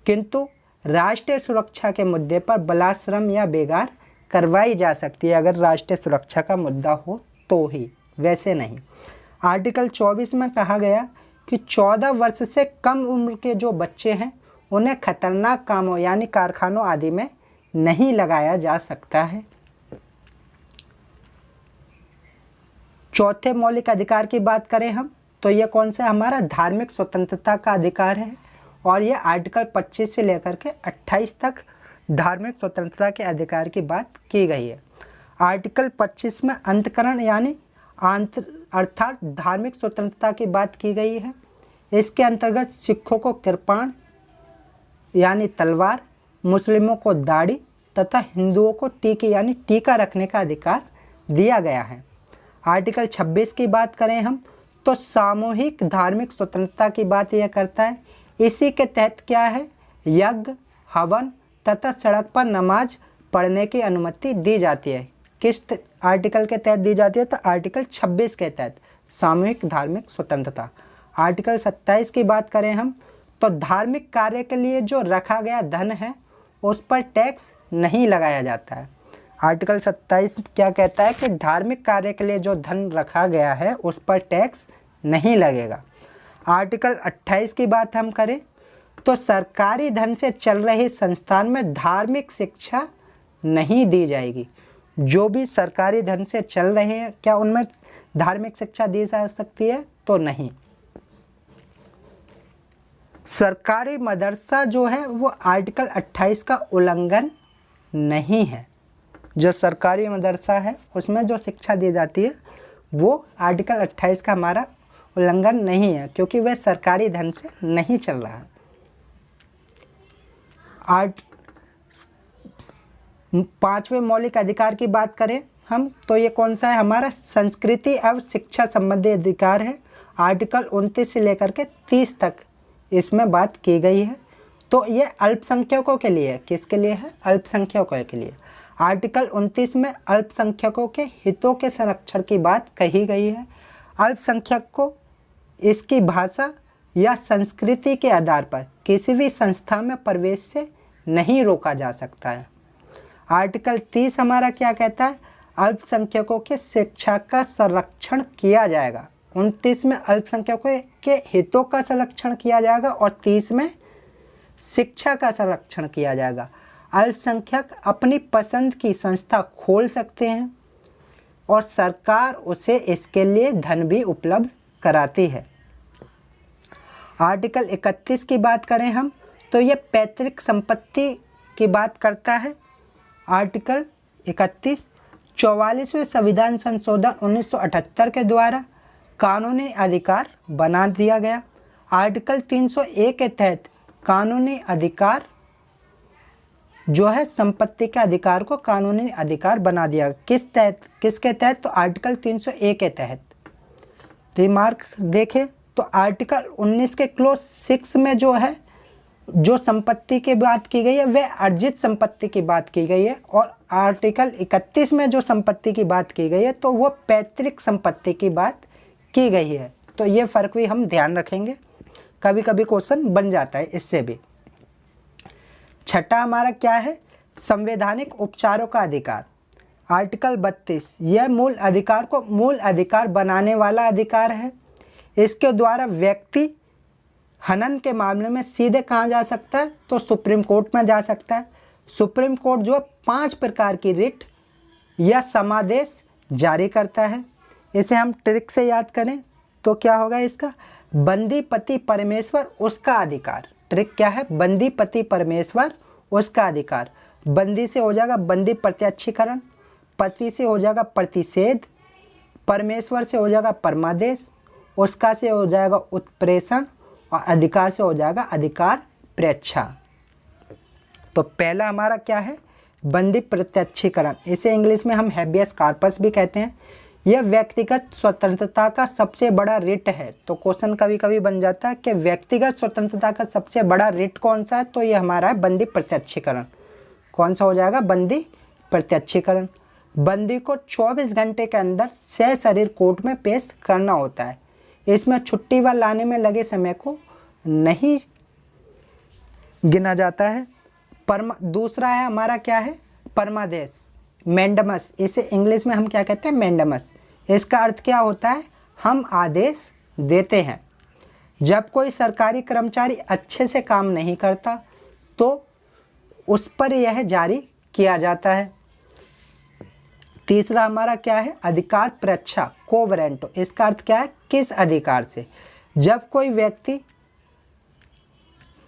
किंतु राष्ट्रीय सुरक्षा के मुद्दे पर बलात्श्रम या बेगार करवाई जा सकती है, अगर राष्ट्रीय सुरक्षा का मुद्दा हो तो ही, वैसे नहीं। आर्टिकल 24 में कहा गया कि 14 वर्ष से कम उम्र के जो बच्चे हैं उन्हें खतरनाक कामों यानी कारखानों आदि में नहीं लगाया जा सकता है। चौथे मौलिक अधिकार की बात करें हम तो ये कौन सा, हमारा धार्मिक स्वतंत्रता का अधिकार है और ये आर्टिकल 25 से लेकर के 28 तक धार्मिक स्वतंत्रता के अधिकार की बात की गई है। आर्टिकल 25 में अंतकरण यानी अर्थात धार्मिक स्वतंत्रता की बात की गई है। इसके अंतर्गत सिखों को कृपाण यानी तलवार, मुस्लिमों को दाढ़ी तथा हिंदुओं को टीके यानी टीका रखने का अधिकार दिया गया है। आर्टिकल 26 की बात करें हम तो सामूहिक धार्मिक स्वतंत्रता की बात यह करता है। इसी के तहत क्या है, यज्ञ, हवन तथा सड़क पर नमाज पढ़ने की अनुमति दी जाती है। किस आर्टिकल के तहत दी जाती है, तो आर्टिकल 26 के तहत सामूहिक धार्मिक स्वतंत्रता। आर्टिकल 27 की बात करें हम तो धार्मिक कार्य के लिए जो रखा गया धन है उस पर टैक्स नहीं लगाया जाता है। आर्टिकल 27 क्या कहता है कि धार्मिक कार्य के लिए जो धन रखा गया है उस पर टैक्स नहीं लगेगा। आर्टिकल 28 की बात हम करें तो सरकारी धन से चल रहे संस्थान में धार्मिक शिक्षा नहीं दी जाएगी। जो भी सरकारी धन से चल रहे हैं क्या उनमें धार्मिक शिक्षा दी जा सकती है, तो नहीं। सरकारी मदरसा जो है वो आर्टिकल 28 का उल्लंघन नहीं है। जो सरकारी मदरसा है उसमें जो शिक्षा दी जाती है वो आर्टिकल 28 का हमारा उल्लंघन नहीं है, क्योंकि वह सरकारी धन से नहीं चल रहा है। 5वें मौलिक अधिकार की बात करें हम तो ये कौन सा है, हमारा संस्कृति एवं शिक्षा संबंधी अधिकार है। आर्टिकल 29 से लेकर के 30 तक इसमें बात की गई है। तो ये अल्पसंख्यकों के लिए है। किसके लिए है, अल्पसंख्यकों के लिए। आर्टिकल 29 में अल्पसंख्यकों के हितों के संरक्षण की बात कही गई है। अल्पसंख्यक को इसकी भाषा या संस्कृति के आधार पर किसी भी संस्था में प्रवेश से नहीं रोका जा सकता है। आर्टिकल 30 हमारा क्या कहता है, अल्पसंख्यकों के शिक्षा का संरक्षण किया जाएगा। 29 में अल्पसंख्यकों के हितों का संरक्षण किया जाएगा और 30 में शिक्षा का संरक्षण किया जाएगा। अल्पसंख्यक अपनी पसंद की संस्था खोल सकते हैं और सरकार उसे इसके लिए धन भी उपलब्ध कराती है। आर्टिकल 31 की बात करें हम तो ये पैतृक संपत्ति की बात करता है। आर्टिकल 31 44वें संविधान संशोधन 1978 के द्वारा कानूनी अधिकार बना दिया गया। आर्टिकल 301 के तहत कानूनी अधिकार जो है संपत्ति के अधिकार को कानूनी अधिकार बना दिया। किस तहत, किसके तहत, तो आर्टिकल 301 के तहत। रिमार्क देखें तो आर्टिकल 19 के क्लोज 6 में जो है जो संपत्ति की बात की गई है वह अर्जित संपत्ति की बात की गई है, और आर्टिकल 31 में जो संपत्ति की बात की गई है तो वो पैतृक संपत्ति की बात की गई है। तो ये फ़र्क भी हम ध्यान रखेंगे, कभी कभी क्वेश्चन बन जाता है इससे भी। छठा हमारा क्या है, संवैधानिक उपचारों का अधिकार। आर्टिकल 32 यह मूल अधिकार को मूल अधिकार बनाने वाला अधिकार है। इसके द्वारा व्यक्ति हनन के मामले में सीधे कहाँ जा सकता है, तो सुप्रीम कोर्ट में जा सकता है। सुप्रीम कोर्ट जो 5 प्रकार की रिट या समादेश जारी करता है। इसे हम ट्रिक से याद करें तो क्या होगा इसका, बंदी पति परमेश्वर उसका अधिकार। ट्रिक क्या है, बंदी पति परमेश्वर उसका अधिकार। बंदी से हो जाएगा बंदी प्रत्यक्षीकरण, पति से हो जाएगा प्रतिषेध, परमेश्वर से हो जाएगा परमादेश, उसका से हो जाएगा उत्प्रेषण और अधिकार से हो जाएगा अधिकार प्रेक्षा। तो पहला हमारा क्या है, बंदी प्रत्यक्षीकरण। इसे इंग्लिश में हम हैबियस कॉर्पस भी कहते हैं। यह व्यक्तिगत स्वतंत्रता का सबसे बड़ा रिट है। तो क्वेश्चन कभी कभी बन जाता है कि व्यक्तिगत स्वतंत्रता का सबसे बड़ा रिट कौन सा है, तो ये हमारा है बंदी प्रत्यक्षीकरण। कौन सा हो जाएगा, बंदी प्रत्यक्षीकरण। बंदी को 24 घंटे के अंदर सशरीर कोर्ट में पेश करना होता है। इसमें छुट्टी व लाने में लगे समय को नहीं गिना जाता है। दूसरा है हमारा क्या है, परमादेश, मैंडमस। इसे इंग्लिश में हम क्या कहते हैं, मैंडमस। इसका अर्थ क्या होता है, हम आदेश देते हैं। जब कोई सरकारी कर्मचारी अच्छे से काम नहीं करता तो उस पर यह जारी किया जाता है। तीसरा हमारा क्या है, अधिकार प्रेक्षा, कोवरेंटो। इसका अर्थ क्या है, किस अधिकार से। जब कोई व्यक्ति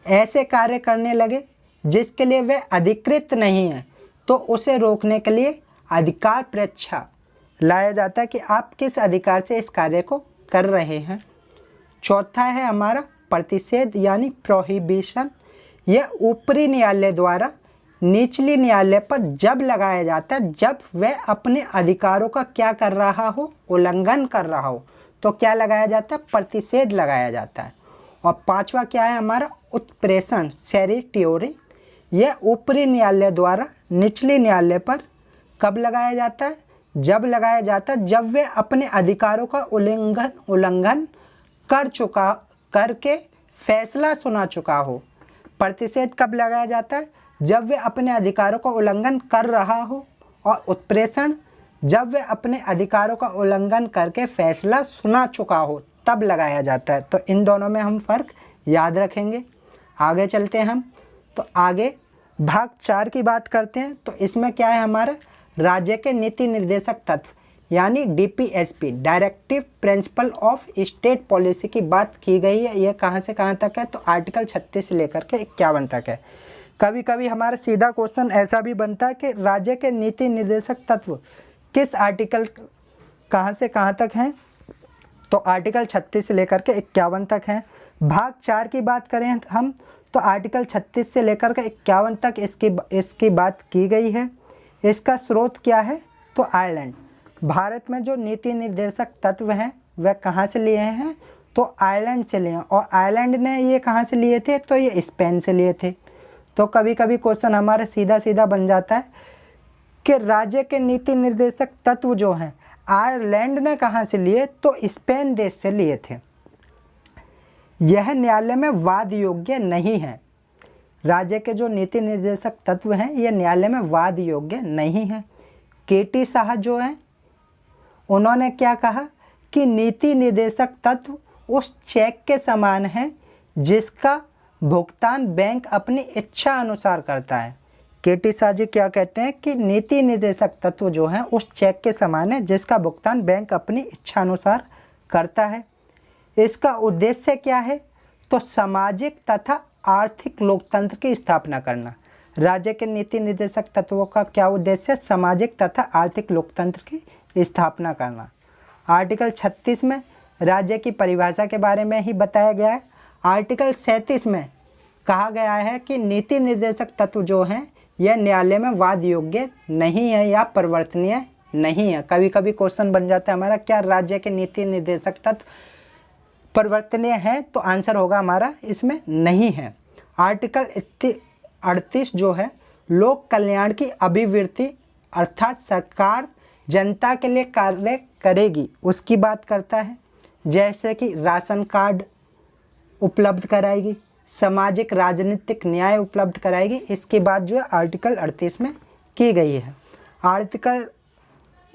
ऐसे कार्य करने लगे जिसके लिए वह अधिकृत नहीं है तो उसे रोकने के लिए अधिकार परीक्षा लाया जाता है कि आप किस अधिकार से इस कार्य को कर रहे हैं। चौथा है हमारा प्रतिषेध यानी प्रोहिबिशन। यह ऊपरी न्यायालय द्वारा निचली न्यायालय पर जब लगाया जाता है जब वह अपने अधिकारों का क्या कर रहा हो, उल्लंघन कर रहा हो, तो क्या लगाया जाता है, प्रतिषेध लगाया जाता है। और पांचवा क्या है हमारा उत्प्रेषण सेरिट्योरी। यह ऊपरी न्यायालय द्वारा निचली न्यायालय पर कब लगाया जाता है, जब लगाया जाता है जब वे अपने अधिकारों का उल्लंघन करके फैसला सुना चुका हो। प्रतिषेध कब लगाया जाता है, जब वे अपने अधिकारों का उल्लंघन कर रहा हो। और उत्प्रेषण जब वे अपने अधिकारों का उल्लंघन करके फैसला सुना चुका हो तब लगाया जाता है। तो इन दोनों में हम फ़र्क याद रखेंगे। आगे चलते हैं हम, तो आगे भाग 4 की बात करते हैं। तो इसमें क्या है हमारा राज्य के नीति निर्देशक तत्व यानी DPSP directive principle of state policy की बात की गई है। यह कहाँ से कहाँ तक है, तो आर्टिकल 36 से लेकर के 51 तक है। कभी कभी हमारा सीधा क्वेश्चन ऐसा भी बनता है कि राज्य के नीति निर्देशक तत्व किस आर्टिकल कहाँ से कहाँ तक हैं, तो आर्टिकल 36 से लेकर के 51 तक हैं। भाग 4 की बात करें हम, तो आर्टिकल 36 से लेकर के 51 तक इसकी बात की गई है। इसका स्रोत क्या है, तो आयरलैंड। भारत में जो नीति निर्देशक तत्व हैं वह कहाँ से लिए हैं, तो आयरलैंड से लिए हैं। और आयरलैंड ने ये कहाँ से लिए थे, तो ये स्पेन से लिए थे। तो कभी कभी क्वेश्चन हमारा सीधा सीधा बन जाता है कि राज्य के नीति निर्देशक तत्व जो हैं आयरलैंड ने कहाँ से लिए, तो स्पेन देश से लिए थे। यह न्यायालय में वाद योग्य नहीं है। राज्य के जो नीति निर्देशक तत्व हैं ये न्यायालय में वाद योग्य नहीं है। KT शाह जो हैं उन्होंने क्या कहा कि नीति निर्देशक तत्व उस चेक के समान है जिसका भुगतान बैंक अपनी इच्छा अनुसार करता है। KT शाह जी क्या कहते हैं कि नीति निर्देशक तत्व जो हैं उस चेक के समान है जिसका भुगतान बैंक अपनी इच्छा अनुसार करता है। इसका उद्देश्य क्या है, तो सामाजिक तथा आर्थिक लोकतंत्र की स्थापना करना। राज्य के नीति निर्देशक तत्वों का क्या उद्देश्य है, सामाजिक तथा आर्थिक लोकतंत्र की स्थापना करना। आर्टिकल 36 में राज्य की परिभाषा के बारे में ही बताया गया है। आर्टिकल 37 में कहा गया है कि नीति निर्देशक तत्व जो हैं यह न्यायालय में वाद योग्य नहीं है या परिवर्तनीय नहीं है। कभी कभी क्वेश्चन बन जाता है हमारा, क्या राज्य के नीति निर्देशक तत्व परिवर्तनीय है, तो आंसर होगा हमारा इसमें नहीं है। आर्टिकल 38 जो है लोक कल्याण की अभिवृद्धि अर्थात सरकार जनता के लिए कार्य करेगी उसकी बात करता है, जैसे कि राशन कार्ड उपलब्ध कराएगी, सामाजिक राजनीतिक न्याय उपलब्ध कराएगी। इसकी बात जो है आर्टिकल 38 में की गई है। आर्टिकल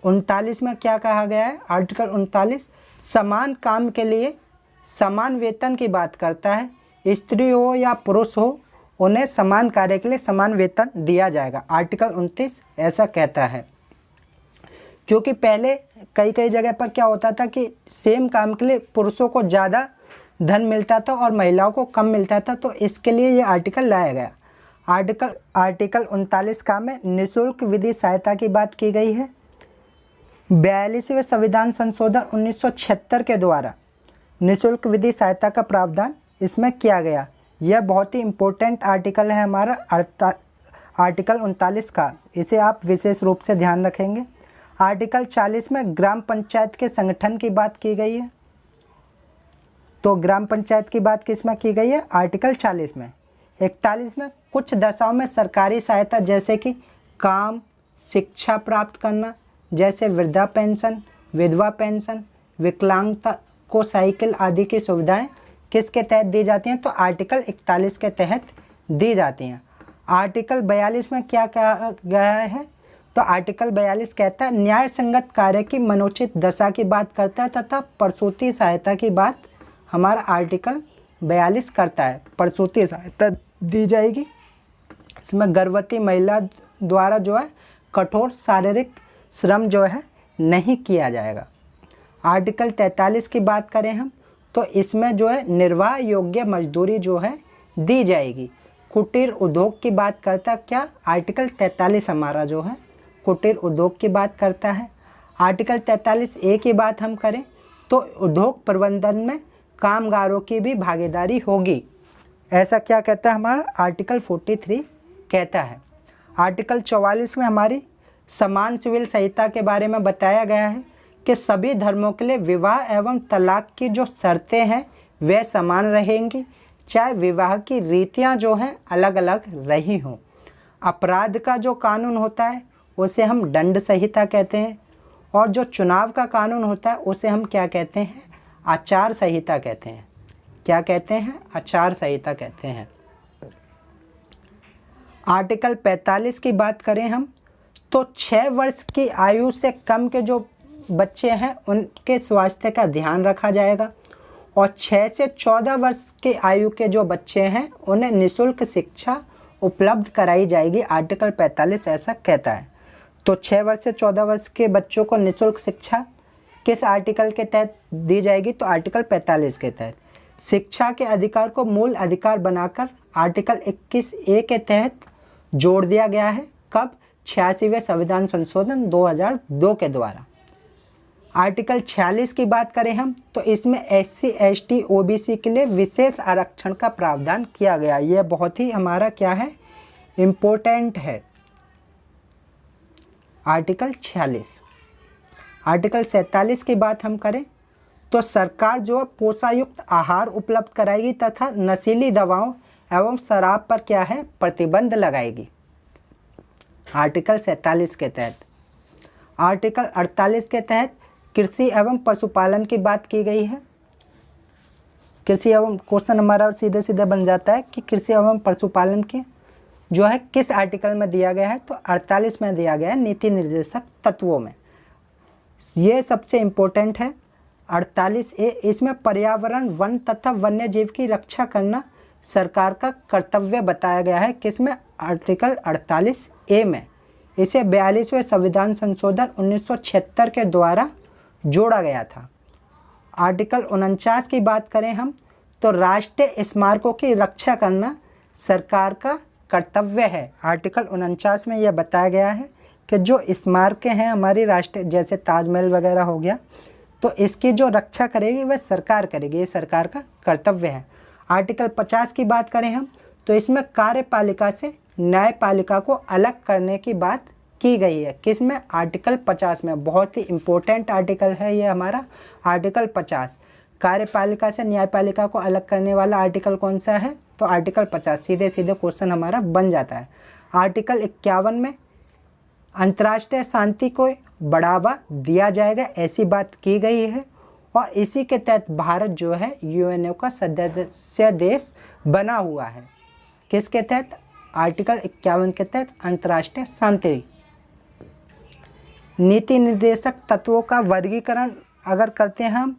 39 में क्या कहा गया है, आर्टिकल 39 समान काम के लिए समान वेतन की बात करता है। स्त्री हो या पुरुष हो उन्हें समान कार्य के लिए समान वेतन दिया जाएगा। आर्टिकल 29 ऐसा कहता है, क्योंकि पहले कई जगह पर क्या होता था कि सेम काम के लिए पुरुषों को ज़्यादा धन मिलता था और महिलाओं को कम मिलता था, तो इसके लिए ये आर्टिकल लाया गया। आर्टिकल 39 का में निःशुल्क विधि सहायता की बात की गई है। 42वें संविधान संशोधन 1976 के द्वारा निःशुल्क विधि सहायता का प्रावधान इसमें किया गया। यह बहुत ही इम्पोर्टेंट आर्टिकल है हमारा आर्टिकल 39 का, इसे आप विशेष रूप से ध्यान रखेंगे। आर्टिकल 40 में ग्राम पंचायत के संगठन की बात की गई है। तो ग्राम पंचायत की बात किस में की गई है, आर्टिकल 40 में। 41 में कुछ दशाओं में सरकारी सहायता जैसे कि काम, शिक्षा प्राप्त करना, जैसे वृद्धा पेंशन, विधवा पेंशन, विकलांगता को साइकिल आदि की सुविधाएं किसके तहत दी जाती हैं, तो आर्टिकल 41 के तहत दी जाती हैं। आर्टिकल 42 में क्या कहा गया है, तो आर्टिकल 42 कहता है न्याय संगत कार्य की मनोचित दशा की बात करता है तथा प्रसूति सहायता की बात हमारा आर्टिकल 42 करता है। प्रसूति सहायता दी जाएगी। इसमें गर्भवती महिला द्वारा जो है कठोर शारीरिक श्रम जो है नहीं किया जाएगा। आर्टिकल 43 की बात करें हम, तो इसमें जो है निर्वाह योग्य मजदूरी जो है दी जाएगी। कुटीर उद्योग की बात करता क्या, आर्टिकल 43 हमारा जो है कुटीर उद्योग की बात करता है। आर्टिकल 43A की बात हम करें तो उद्योग प्रबंधन में कामगारों की भी भागीदारी होगी, ऐसा क्या कहता है हमारा आर्टिकल 43 कहता है। आर्टिकल 44 में हमारी समान सिविल संहिता के बारे में बताया गया है कि सभी धर्मों के लिए विवाह एवं तलाक की जो शर्तें हैं वे समान रहेंगी, चाहे विवाह की रीतियां जो हैं अलग अलग रही हों। अपराध का जो कानून होता है उसे हम दंड संहिता कहते हैं, और जो चुनाव का कानून होता है उसे हम क्या कहते हैं, आचार संहिता कहते हैं। क्या कहते हैं, आचार संहिता कहते हैं। आर्टिकल 45 की बात करें हम तो 6 वर्ष की आयु से कम के जो बच्चे हैं उनके स्वास्थ्य का ध्यान रखा जाएगा, और 6 से 14 वर्ष की आयु के जो बच्चे हैं उन्हें निःशुल्क शिक्षा उपलब्ध कराई जाएगी। आर्टिकल 45 ऐसा कहता है। तो 6 वर्ष से 14 वर्ष के बच्चों को निःशुल्क शिक्षा किस आर्टिकल के तहत दी जाएगी, तो आर्टिकल 45 के तहत। शिक्षा के अधिकार को मूल अधिकार बनाकर आर्टिकल 21A के तहत जोड़ दिया गया है। कब, 86वें संविधान संशोधन 2002 के द्वारा। आर्टिकल 46 की बात करें हम तो इसमें SC ST OBC के लिए विशेष आरक्षण का प्रावधान किया गया। यह बहुत ही हमारा क्या है, इम्पोर्टेंट है। आर्टिकल 46। आर्टिकल 47 की बात हम करें तो सरकार जो पोषायुक्त आहार उपलब्ध कराएगी तथा नशीली दवाओं एवं शराब पर क्या है, प्रतिबंध लगाएगी। आर्टिकल 47 के तहत। आर्टिकल 48 के तहत कृषि एवं पशुपालन की बात की गई है। कृषि एवं, क्वेश्चन हमारा सीधे सीधे बन जाता है कि कृषि एवं पशुपालन के जो है किस आर्टिकल में दिया गया है, तो 48 में दिया गया है, नीति निर्देशक तत्वों में। ये सबसे इम्पोर्टेंट है 48A। इसमें पर्यावरण, वन तथा वन्य जीव की रक्षा करना सरकार का कर्तव्य बताया गया है। किसमें, आर्टिकल 48A में। इसे 42वें संविधान संशोधन 1976 के द्वारा जोड़ा गया था। आर्टिकल 49 की बात करें हम तो राष्ट्रीय स्मारकों की रक्षा करना सरकार का कर्तव्य है। आर्टिकल 49 में यह बताया गया है कि जो स्मारकें हैं हमारी राष्ट्रीय, जैसे ताजमहल वगैरह हो गया, तो इसकी जो रक्षा करेगी वह सरकार करेगी, ये सरकार का कर्तव्य है। आर्टिकल 50 की बात करें हम तो इसमें कार्यपालिका से न्यायपालिका को अलग करने की बात की गई है। किसमें, आर्टिकल 50 में। बहुत ही इम्पोर्टेंट आर्टिकल है ये हमारा आर्टिकल 50। कार्यपालिका से न्यायपालिका को अलग करने वाला आर्टिकल कौन सा है, तो आर्टिकल 50। सीधे सीधे क्वेश्चन हमारा बन जाता है। आर्टिकल 51 में अंतर्राष्ट्रीय शांति को बढ़ावा दिया जाएगा, ऐसी बात की गई है, और इसी के तहत भारत जो है यूएनओ का सदस्य देश बना हुआ है। किसके तहत, आर्टिकल 51 के तहत अंतर्राष्ट्रीय शांति। नीति निर्देशक तत्वों का वर्गीकरण अगर करते हैं हम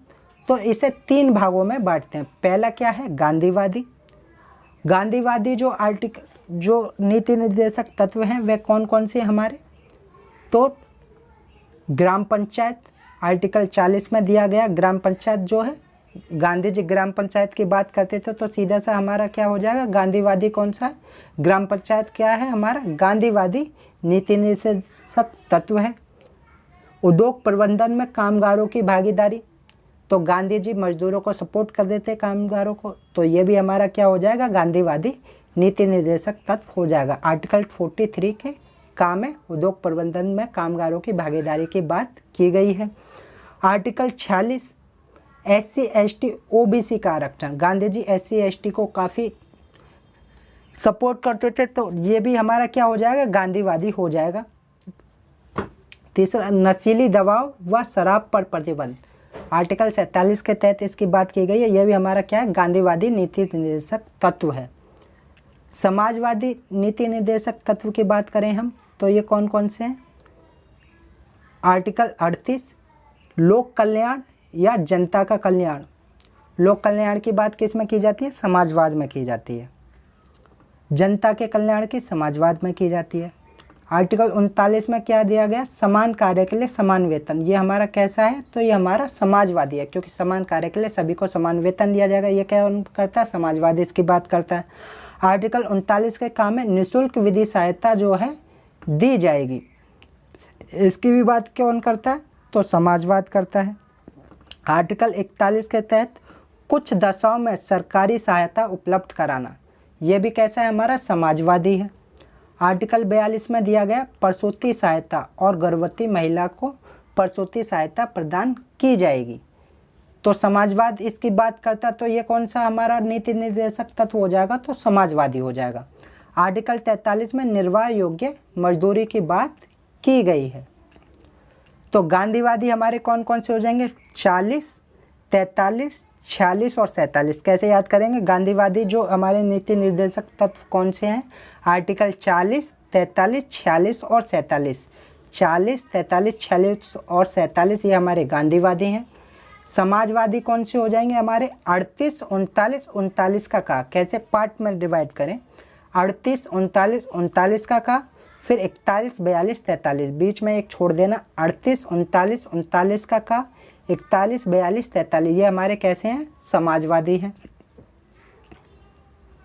तो इसे 3 भागों में बांटते हैं। पहला क्या है, गांधीवादी। गांधीवादी जो नीति निर्देशक तत्व हैं वे कौन कौन से हमारे, तो ग्राम पंचायत, आर्टिकल 40 में दिया गया। ग्राम पंचायत जो है, गांधी जी ग्राम पंचायत की बात करते थे तो सीधा सा हमारा क्या हो जाएगा, गांधीवादी कौन सा है, ग्राम पंचायत क्या है हमारा, गांधीवादी नीति निर्देशक तत्व है। उद्योग प्रबंधन में कामगारों की भागीदारी, तो गांधी जी मजदूरों को सपोर्ट कर देते कामगारों को, तो ये भी हमारा क्या हो जाएगा, गांधीवादी नीति निर्देशक तत्व हो जाएगा। आर्टिकल 43 के काम है उद्योग प्रबंधन में कामगारों की भागीदारी की बात की गई है। आर्टिकल 46 SC ST OBC का आरक्षण। गांधी जी SC ST को काफ़ी सपोर्ट करते थे, तो ये भी हमारा क्या हो जाएगा, गांधीवादी हो जाएगा। तीसरा, नशीली दवाओं व शराब पर प्रतिबंध। आर्टिकल 47 के तहत इसकी बात की गई है, यह भी हमारा क्या है, गांधीवादी नीति निर्देशक तत्व है। समाजवादी नीति निर्देशक तत्व की बात करें हम तो ये कौन कौन से हैं, आर्टिकल 38 लोक कल्याण या जनता का कल्याण। लोक कल्याण की बात किस में की जाती है, समाजवाद में की जाती है। जनता के कल्याण की समाजवाद में की जाती है। आर्टिकल 39 में क्या दिया गया, समान कार्य के लिए समान वेतन। ये हमारा कैसा है, तो ये हमारा समाजवादी है, क्योंकि समान कार्य के लिए सभी को समान वेतन दिया जाएगा। ये क्या करता है, समाजवादी इसकी बात करता है। आर्टिकल 39 के काम में निःशुल्क विधि सहायता जो है दी जाएगी। इसकी भी बात कौन करता है? तो समाजवाद करता है। आर्टिकल 41 के तहत कुछ दशाओं में सरकारी सहायता उपलब्ध कराना, ये भी कैसा है? हमारा समाजवादी है। आर्टिकल 42 में दिया गया प्रसूति सहायता और गर्भवती महिला को प्रसूति सहायता प्रदान की जाएगी, तो समाजवाद इसकी बात करता, तो ये कौन सा हमारा नीति निर्देशक तत्व हो जाएगा? तो समाजवादी हो जाएगा। आर्टिकल 43 में निर्वाह योग्य मजदूरी की बात की गई है। तो गांधीवादी हमारे कौन कौन से हो जाएंगे? 40, 43, 46 और 47। कैसे याद करेंगे? गांधीवादी जो हमारे नीति निर्देशक तत्व कौन से हैं? आर्टिकल 40, 43, 46 और 47। 40, 43, 46 और 47 ये हमारे गांधीवादी हैं। समाजवादी कौन से हो जाएंगे? हमारे 38, 39, 39 का कहा। कैसे पार्ट में डिवाइड करें? 38, 39, 39 का कहा, फिर 41, 42, 43, बीच में एक छोड़ देना। 38, 39, 39 का कहा, 41, 42, 43 ये हमारे कैसे हैं? समाजवादी हैं।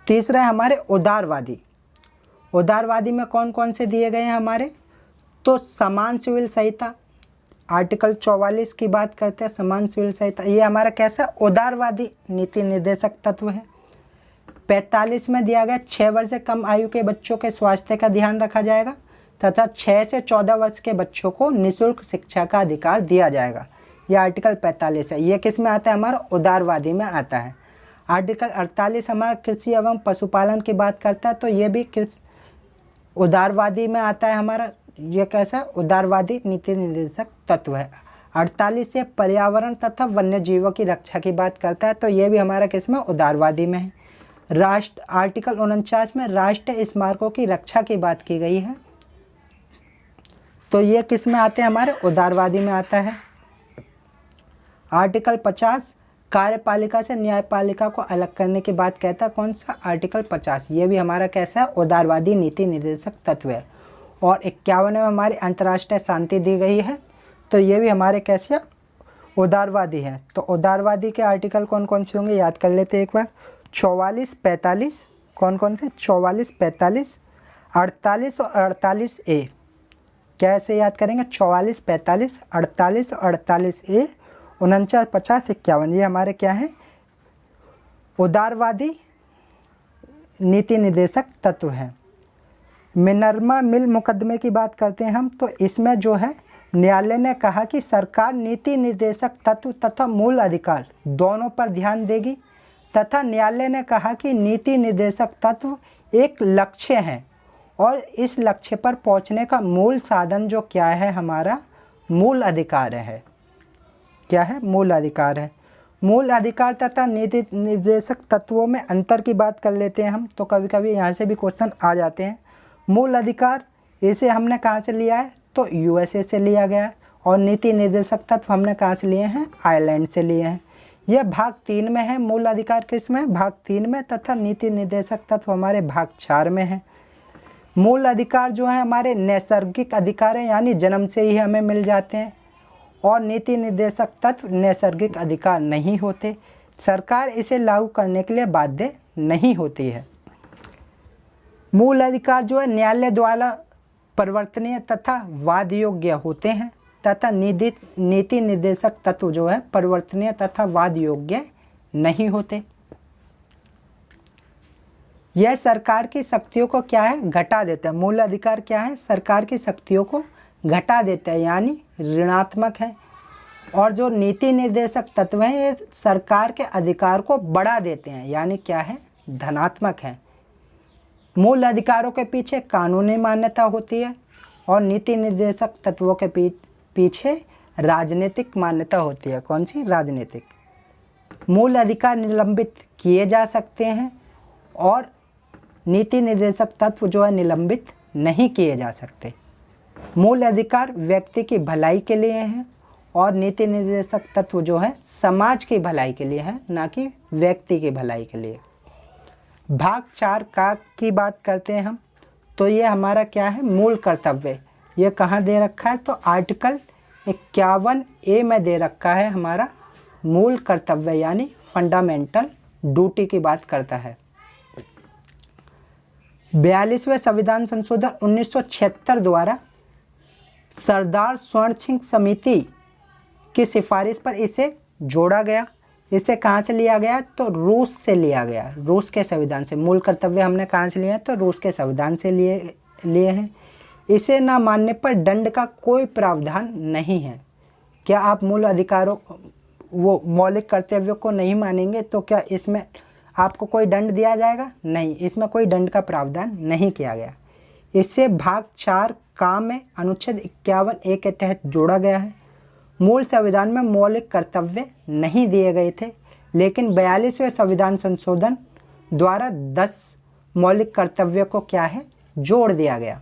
तीसरा है हमारे उदारवादी। उदारवादी में कौन कौन से दिए गए हैं हमारे? तो समान सिविल संहिता, आर्टिकल 44 की बात करते हैं, समान सिविल संहिता, ये हमारा कैसा? उदारवादी नीति निर्देशक तत्व है। 45 में दिया गया 6 वर्ष से कम आयु के बच्चों के स्वास्थ्य का ध्यान रखा जाएगा तथा 6 से 14 वर्ष के बच्चों को निःशुल्क शिक्षा का अधिकार दिया जाएगा। यह आर्टिकल 45 है। ये किस में आता है? हमारा उदारवादी में आता है। आर्टिकल 48 हमारा कृषि एवं पशुपालन की बात करता है, तो ये भी उदारवादी में आता है हमारा। ये कैसा? उदारवादी नीति निर्देशक तत्व है। 48 से पर्यावरण तथा वन्य जीवों की रक्षा की बात करता है, तो ये भी हमारा किस में? उदारवादी में है। आर्टिकल 49 में राष्ट्रीय स्मारकों की रक्षा की बात की गई है, तो ये किस में आते हैं? हमारे उदारवादी में आता है। आर्टिकल 50 कार्यपालिका से न्यायपालिका को अलग करने की बात कहता है। कौन सा? आर्टिकल 50। ये भी हमारा कैसा है? उदारवादी नीति निर्देशक तत्व है। और 51 में हमारी अंतर्राष्ट्रीय शांति दी गई है, तो ये भी हमारे कैसे? उदारवादी है। तो उदारवादी के आर्टिकल कौन कौन से होंगे? याद कर लेते हैं एक बार। 44, 45 कौन कौन से? 44, 45, 48 और 48A। कैसे याद करेंगे? 44, 45, 48 और 48A, 49, 50, 51 ये हमारे क्या हैं? उदारवादी नीति निर्देशक तत्व हैं। मिनर्वा मिल मुकदमे की बात करते हैं हम, तो इसमें जो है न्यायालय ने कहा कि सरकार नीति निर्देशक तत्व तथा मूल अधिकार दोनों पर ध्यान देगी तथा न्यायालय ने कहा कि नीति निर्देशक तत्व एक लक्ष्य है और इस लक्ष्य पर पहुंचने का मूल साधन जो क्या है? हमारा मूल अधिकार है। क्या है? मूल अधिकार है। मूल अधिकार तथा नीति निर्देशक तत्वों में अंतर की बात कर लेते हैं हम, तो कभी कभी यहाँ से भी क्वेश्चन आ जाते हैं। मूल अधिकार इसे हमने कहाँ से लिया है? तो USA से लिया गया है। और नीति निर्देशक तत्व हमने कहाँ से लिए हैं? आयरलैंड से लिए हैं। यह भाग 3 में है। मूल अधिकार किस में? भाग 3 में, तथा नीति निर्देशक तत्व हमारे भाग 4 में है। मूल अधिकार जो है हमारे नैसर्गिक अधिकार हैं, यानी जन्म से ही हमें मिल जाते हैं, और नीति निर्देशक तत्व नैसर्गिक अधिकार नहीं होते, सरकार इसे लागू करने के लिए बाध्य नहीं होती है। मूल अधिकार जो है न्यायालय द्वारा परिवर्तनीय तथा वाद योग्य होते हैं तथा नीति निर्देशक तत्व जो है परिवर्तनीय तथा वाद योग्य नहीं होते। यह सरकार की शक्तियों को क्या है? घटा देता है। मूल अधिकार क्या है? सरकार की शक्तियों को घटा देता है, यानी ऋणात्मक है। और जो नीति निर्देशक तत्व हैं ये सरकार के अधिकार को बढ़ा देते हैं, यानी क्या है? धनात्मक है। मूल अधिकारों के पीछे कानूनी मान्यता होती है और नीति निर्देशक तत्वों के पीछे राजनीतिक मान्यता होती है। कौन सी? राजनीतिक। मूल अधिकार निलंबित किए जा सकते हैं और नीति निर्देशक तत्व जो है निलंबित नहीं किए जा सकते। मूल अधिकार व्यक्ति की भलाई के लिए हैं और नीति निर्देशक तत्व जो है समाज की भलाई के लिए है, ना कि व्यक्ति की भलाई के लिए। भाग 4 का की बात करते हैं हम, तो ये हमारा क्या है? मूल कर्तव्य। ये कहाँ दे रखा है? तो आर्टिकल 51A में दे रखा है हमारा मूल कर्तव्य, यानी फंडामेंटल ड्यूटी की बात करता है। 42वें संविधान संशोधन 1976 द्वारा सरदार स्वर्ण सिंह समिति की सिफारिश पर इसे जोड़ा गया। इसे कहाँ से लिया गया? तो रूस से लिया गया, रूस के संविधान से। मूल कर्तव्य हमने कहाँ से लिए हैं? तो रूस के संविधान से लिए हैं। इसे ना मानने पर दंड का कोई प्रावधान नहीं है। क्या आप मूल अधिकारों वो मौलिक कर्तव्यों को नहीं मानेंगे तो क्या इसमें आपको कोई दंड दिया जाएगा? नहीं, इसमें कोई दंड का प्रावधान नहीं किया गया। इसे भाग 4 का में अनुच्छेद 51A के तहत जोड़ा गया है। मूल संविधान में मौलिक कर्तव्य नहीं दिए गए थे, लेकिन 42वें संविधान संशोधन द्वारा 10 मौलिक कर्तव्यों को क्या है? जोड़ दिया गया।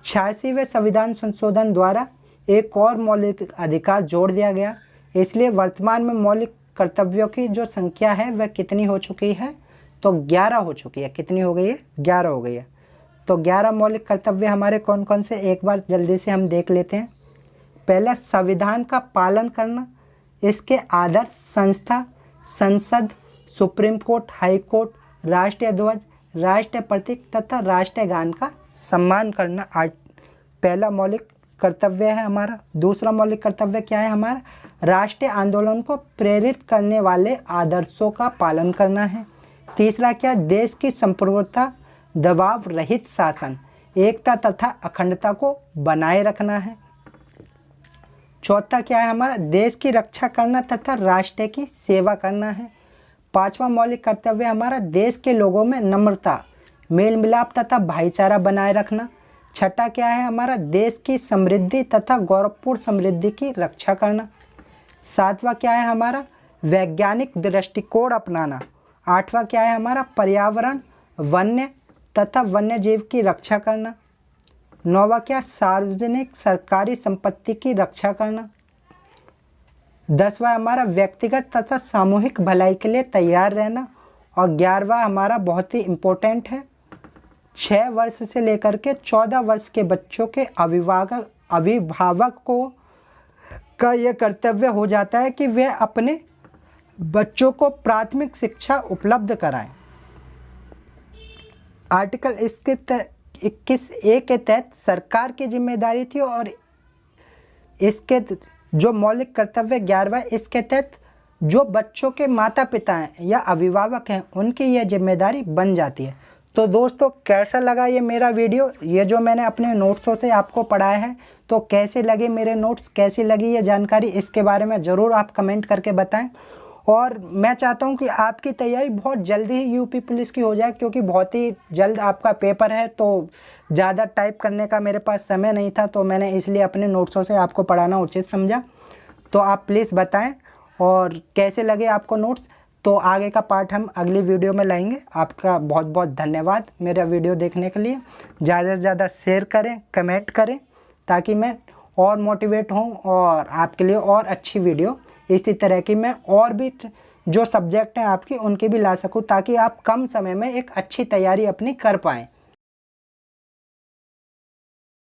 86वें संविधान संशोधन द्वारा एक और मौलिक अधिकार जोड़ दिया गया। इसलिए वर्तमान में मौलिक कर्तव्यों की जो संख्या है वह कितनी हो चुकी है? तो 11 हो चुकी है। कितनी हो गई है? 11 हो गई है। तो 11 मौलिक कर्तव्य हमारे कौन कौन से, एक बार जल्दी से हम देख लेते हैं। पहला, संविधान का पालन करना, इसके आदर्श, संस्था, संसद, सुप्रीम कोर्ट, हाई कोर्ट, राष्ट्रीय ध्वज, राष्ट्रीय प्रतीक तथा राष्ट्रीय गान का सम्मान करना पहला मौलिक कर्तव्य है हमारा। दूसरा मौलिक कर्तव्य क्या है हमारा? राष्ट्रीय आंदोलन को प्रेरित करने वाले आदर्शों का पालन करना है। तीसरा क्या? देश की संप्रभुता, दबाव रहित शासन, एकता तथा अखंडता को बनाए रखना है। चौथा क्या है हमारा? देश की रक्षा करना तथा राष्ट्र की सेवा करना है। पांचवा मौलिक कर्तव्य हमारा देश के लोगों में नम्रता, मेल मिलाप तथा भाईचारा बनाए रखना। छठा क्या है हमारा? देश की समृद्धि तथा गौरवपूर्ण समृद्धि की रक्षा करना। सातवां क्या है हमारा? वैज्ञानिक दृष्टिकोण अपनाना। आठवां क्या है हमारा? पर्यावरण, वन्य तथा वन्य जीव की रक्षा करना। नौवां क्या? सार्वजनिक सरकारी संपत्ति की रक्षा करना। 10वां हमारा व्यक्तिगत तथा सामूहिक भलाई के लिए तैयार रहना। और 11वां हमारा बहुत ही इम्पोर्टेंट है, 6 वर्ष से लेकर के 14 वर्ष के बच्चों के अभिभावक को का यह कर्तव्य हो जाता है कि वे अपने बच्चों को प्राथमिक शिक्षा उपलब्ध कराएं। आर्टिकल 21A के तहत सरकार की जिम्मेदारी थी और इसके जो मौलिक कर्तव्य 11वां, इसके तहत जो बच्चों के माता पिता हैं या अभिभावक हैं उनकी यह जिम्मेदारी बन जाती है। तो दोस्तों, कैसा लगा ये मेरा वीडियो? ये जो मैंने अपने नोट्सों से आपको पढ़ाया है, तो कैसे लगे मेरे नोट्स, कैसी लगी ये जानकारी, इसके बारे में ज़रूर आप कमेंट करके बताएं। और मैं चाहता हूं कि आपकी तैयारी बहुत जल्दी ही यूपी पुलिस की हो जाए, क्योंकि बहुत ही जल्द आपका पेपर है। तो ज़्यादा टाइप करने का मेरे पास समय नहीं था, तो मैंने इसलिए अपने नोट्सों से आपको पढ़ाना उचित समझा। तो आप प्लीज़ बताएं और कैसे लगे आपको नोट्स। तो आगे का पार्ट हम अगली वीडियो में लाएंगे। आपका बहुत बहुत धन्यवाद मेरा वीडियो देखने के लिए। ज़्यादा से ज़्यादा शेयर करें, कमेंट करें, ताकि मैं और मोटिवेट हूँ और आपके लिए और अच्छी वीडियो इसी तरह की मैं और भी जो सब्जेक्ट हैं आपकी उनकी भी ला सकूँ, ताकि आप कम समय में एक अच्छी तैयारी अपनी कर पाएँ।